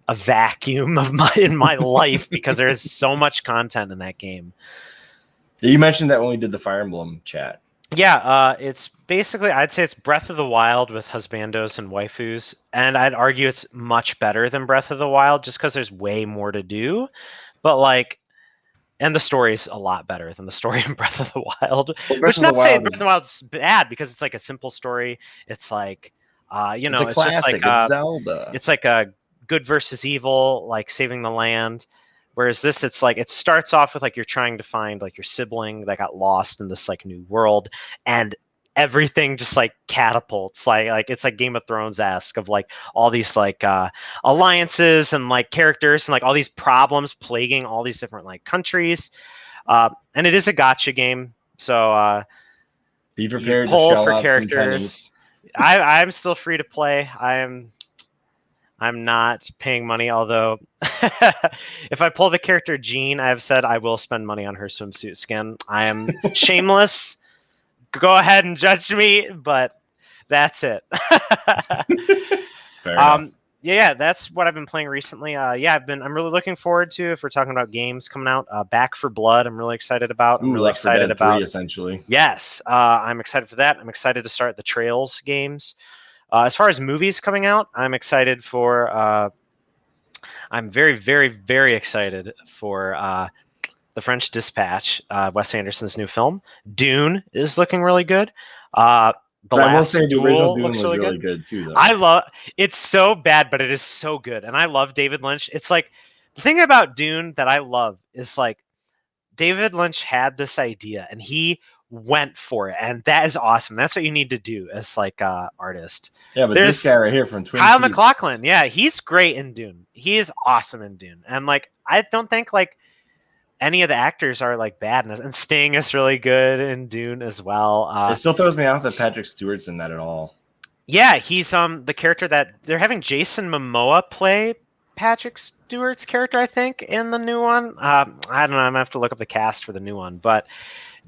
a vacuum in my life because there is so much content in that game. You mentioned that when we did the Fire Emblem chat. Yeah, it's basically, I'd say it's Breath of the Wild with husbandos and waifus, and I'd argue it's much better than Breath of the Wild just because there's way more to do, but like, and the story's a lot better than the story in Breath of the Wild. Which not saying Breath of the Wild's bad, because it's like a simple story. It's like, it's just like it's Zelda. It's like a good versus evil, like saving the land. Whereas this, it's like, it starts off with like you're trying to find like your sibling that got lost in this like new world, and everything just like catapults, like it's like Game of Thrones-esque of like all these like alliances and like characters and like all these problems plaguing all these different like countries. And it is a gacha game, so be prepared to shell out some pennies. I'm still free to play. I'm not paying money, although if I pull the character Jean, I've said I will spend money on her swimsuit skin. I am shameless. Go ahead and judge me, but that's it. Fair enough. That's what I've been playing recently. I'm really looking forward to, if we're talking about games coming out, Back 4 Blood. I'm really excited about. I'm really excited about 3, essentially. Yes, I'm excited for that. I'm excited to start the Trails games. As far as movies coming out, I'm excited for. I'm very, very, very excited for The French Dispatch, Wes Anderson's new film. Dune is looking really good. I will say the original Dune was really good too, though. It's so bad, but it is so good, and I love David Lynch. It's like, the thing about Dune that I love is like David Lynch had this idea and he went for it, and that is awesome. That's what you need to do as like artist. Yeah, but this guy right here from Twin Kyle Peaks. MacLachlan, yeah, he's great in Dune. He is awesome in Dune, and like I don't think like any of the actors are like bad, and Sting is really good in Dune as well. It still throws me off that Patrick Stewart's in that at all. Yeah, he's the character that they're having Jason Momoa play Patrick Stewart's character, I think, in the new one. I don't know. I'm gonna have to look up the cast for the new one, but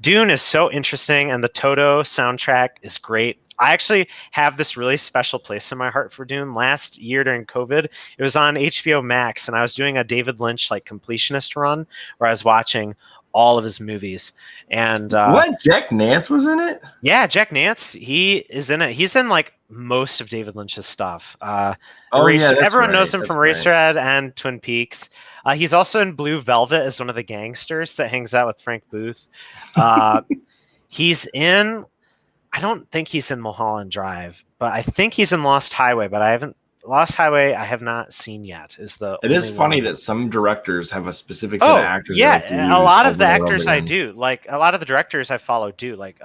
Dune is so interesting, and the Toto soundtrack is great. I actually have this really special place in my heart for Dune. Last year during COVID, it was on HBO Max, and I was doing a David Lynch like completionist run where I was watching all of his movies. And what? Jack Nance was in it? Yeah, Jack Nance. He is in it. He's in like most of David Lynch's stuff. Everyone knows him from Eraserhead and Twin Peaks. He's also in Blue Velvet as one of the gangsters that hangs out with Frank Booth. He's in. I don't think he's in Mulholland Drive, but I think he's in Lost Highway. But Lost Highway I have not seen yet. It is funny that some directors have a specific set of actors. Yeah, a lot of the actors I do. Like a lot of the directors I follow do. Like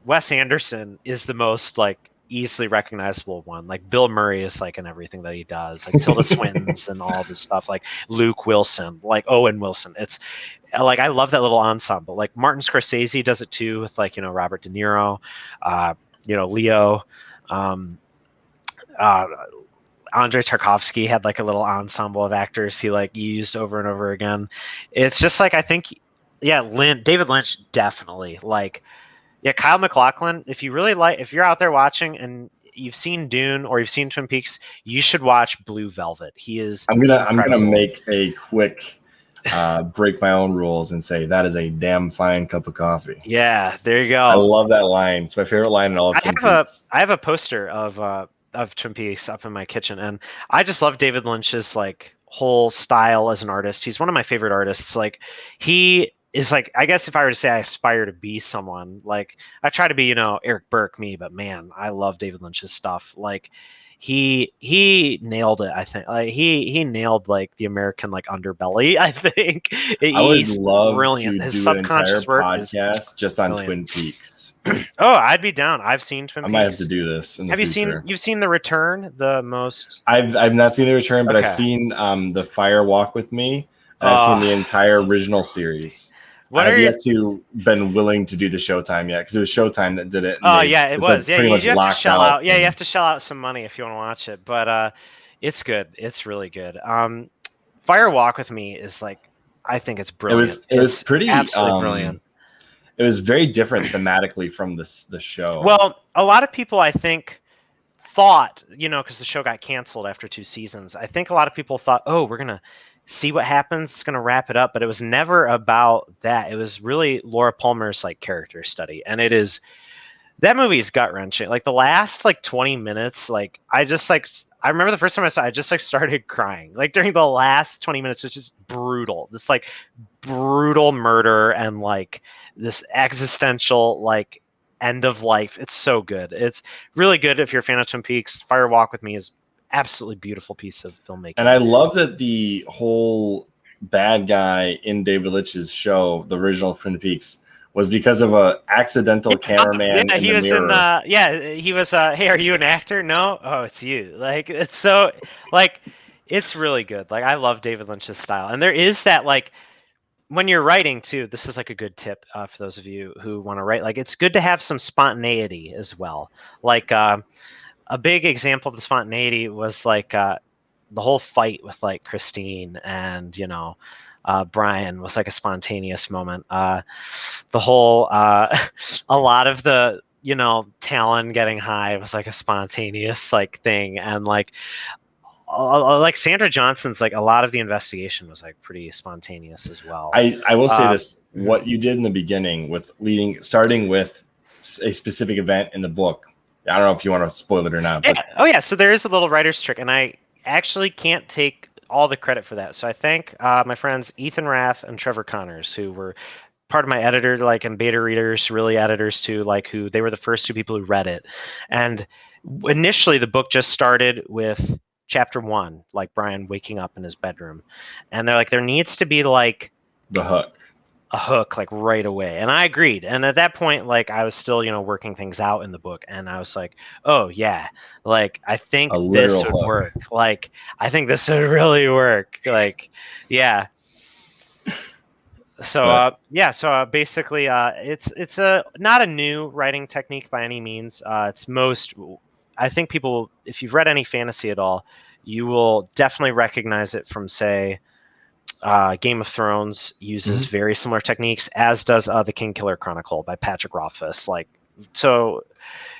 Wes Anderson is the most like easily recognizable one. Like Bill Murray is like in everything that he does. Like Tilda Swinton's and all this stuff. Like Luke Wilson, like Owen Wilson. It's like I love that little ensemble. Like Martin Scorsese does it too with like Robert De Niro, Leo, Andrei Tarkovsky had like a little ensemble of actors he like used over and over again. It's just like I think, David Lynch definitely like. Yeah, Kyle MacLachlan, if you're out there watching and you've seen Dune or you've seen Twin Peaks, you should watch Blue Velvet. He is. I'm gonna incredible. make a quick break my own rules and say that is a damn fine cup of coffee. Yeah, there you go. I love that line. It's my favorite line in all of Twin Peaks. I have a poster of Twin Peaks up in my kitchen, and I just love David Lynch's like whole style as an artist. He's one of my favorite artists. Like he is like, I guess if I were to say I aspire to be someone, like I try to be, Erik Burke me, but man, I love David Lynch's stuff. Like he nailed it. I think like he nailed like the American like underbelly. I think I would love brilliant. to His do an entire subconscious work podcast just on brilliant. Twin Peaks. Oh, I'd be down. I've seen Twin Peaks. I might have to do this in the future. You've seen The Return, the most? I've not seen The Return, but Okay. I've seen The Fire Walk with Me, and I've seen the entire original series. I've yet to been willing to do the Showtime yet, because it was Showtime that did it. Oh yeah, it was. Yeah, you have to shell out. Yeah, you have to shell out some money if you want to watch it, but it's good. It's really good. Fire Walk with Me is like, I think it's brilliant. It was pretty absolutely brilliant. It was very different thematically from the show. Well, a lot of people, I think, thought, because the show got canceled after 2 seasons. I think a lot of people thought, oh, we're gonna see what happens. It's gonna wrap it up, but it was never about that. It was really Laura Palmer's like character study, and that movie is gut wrenching. Like the last like 20 minutes, like I remember the first time I saw it, I just like started crying. Like during the last 20 minutes, which is brutal. This like brutal murder and like this existential like end of life. It's so good. It's really good if you're a fan of Twin Peaks. Fire Walk with Me is absolutely beautiful piece of filmmaking. And I love that the whole bad guy in David Lynch's show, the original Twin Peaks, was because of a accidental cameraman in the mirror. He was hey, are you an actor? No? Oh, it's you. Like it's so like it's really good. Like I love David Lynch's style. And there is that like when you're writing too, this is like a good tip for those of you who want to write. Like it's good to have some spontaneity as well. Like a big example of the spontaneity was like the whole fight with like Christine and Brian was like a spontaneous moment. The whole a lot of the Talon getting high was like a spontaneous like thing, and like Sandra Johnson's like a lot of the investigation was like pretty spontaneous as well. I will say this: what you did in the beginning with starting with a specific event in the book. I don't know if you want to spoil it or not. But... Yeah. Oh yeah. So there is a little writer's trick, and I actually can't take all the credit for that. So I thank my friends Ethan Rath and Trevor Connors, who were part of my editor, like, and beta readers, really editors too, like who they were the first 2 people who read it. And initially the book just started with chapter 1, like Brian waking up in his bedroom. And they're like, there needs to be like a hook like right away. And I agreed. And at that point, like I was still, working things out in the book. And I was like, oh yeah, like I think this would work. Like, I think this would really work. Like, yeah. So, basically it's not a new writing technique by any means. I think people, if you've read any fantasy at all, you will definitely recognize it from, say, Game of Thrones uses very similar techniques, as does The King Killer Chronicle by Patrick Rothfuss. Like, so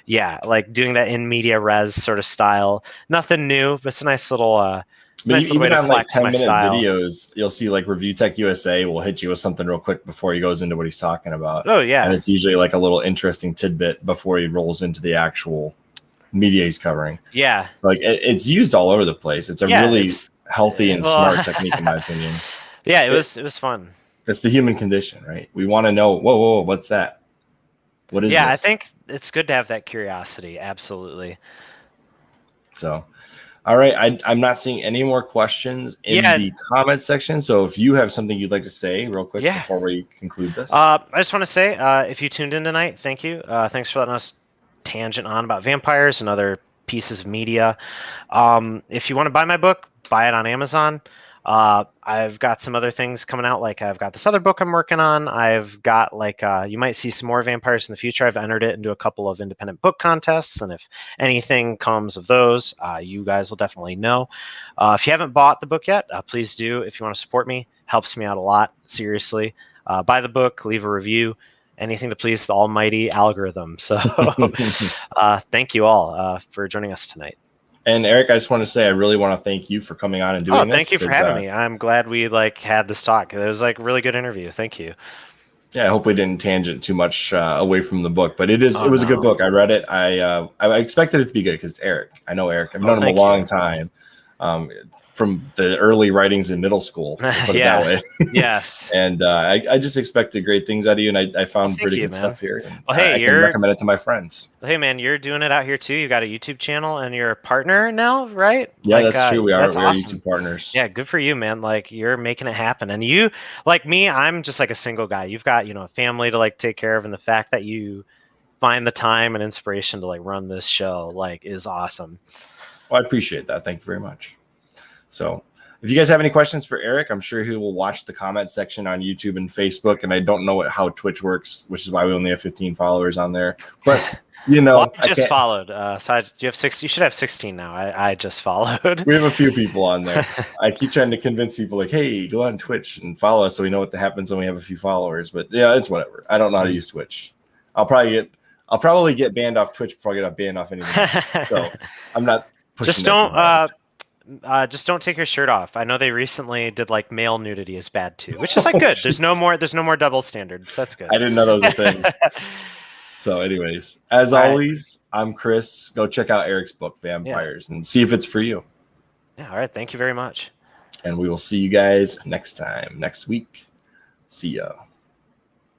yeah, like doing that in media res sort of style. Nothing new, but it's a nice little but even on like 10-minute videos, you'll see like Review Tech USA will hit you with something real quick before he goes into what he's talking about. Oh yeah. And it's usually like a little interesting tidbit before he rolls into the actual media he's covering. Yeah. So, like it's used all over the place. It's a really healthy and smart technique, in my opinion. Yeah, it was fun. That's the human condition, right? We want to know, whoa, what's that? What is this? I think it's good to have that curiosity. Absolutely. So, all right. I'm not seeing any more questions in the comment section. So if you have something you'd like to say real quick before we conclude this. I just want to say, if you tuned in tonight, thank you. Thanks for letting us tangent on about vampires and other pieces of media. If you want to buy my book, buy it on Amazon. I've got some other things coming out. Like I've got this other book I'm working on. I've got like, you might see some more vampires in the future. I've entered it into a couple of independent book contests. And if anything comes of those, you guys will definitely know. If you haven't bought the book yet, please do. If you want to support me, helps me out a lot. Seriously, buy the book, leave a review. anything to please the almighty algorithm. So thank you all for joining us tonight. And Eric, I just want to say I really want to thank you for coming on and doing this. Thank you for having me. I'm glad we had this talk. It was a really good interview. Thank you. Yeah, I hope we didn't tangent too much away from the book, but it was a good book. I read it. I expected it to be good because it's Eric. I know Eric. I've known him a long time. From the early writings in middle school, put it that way. Yes. And I just expected great things out of you, and I found pretty good stuff here. And I can recommend it to my friends. Hey, man, you're doing it out here too. You got a YouTube channel, and you're a partner now, right? Yeah, that's true. We are YouTube partners. Yeah, good for you, man. You're making it happen. And you, like me, I'm just a single guy. You've got a family to take care of, and the fact that you find the time and inspiration to run this show is awesome. Well, I appreciate that. Thank you very much. So if you guys have any questions for Eric, I'm sure he will watch the comment section on YouTube and Facebook. And I don't know how Twitch works, which is why we only have 15 followers on there. But, well, I just followed. So you have 6. You should have 16 now. I just followed. We have a few people on there. I keep trying to convince people hey, go on Twitch and follow us so we know what happens when we have a few followers. But yeah, it's whatever. I don't know how to use Twitch. I'll probably get banned off Twitch before I get banned off anything else. So I'm not pushing just don't take your shirt off. I know they recently did male nudity is bad too, which is good. There's no more double standards. That's good. I didn't know that was a thing. So anyways, as always, I'm Chris. Go check out Eric's book, Vampires, and see if it's for you. Yeah. All right. Thank you very much. And we will see you guys next week. See ya.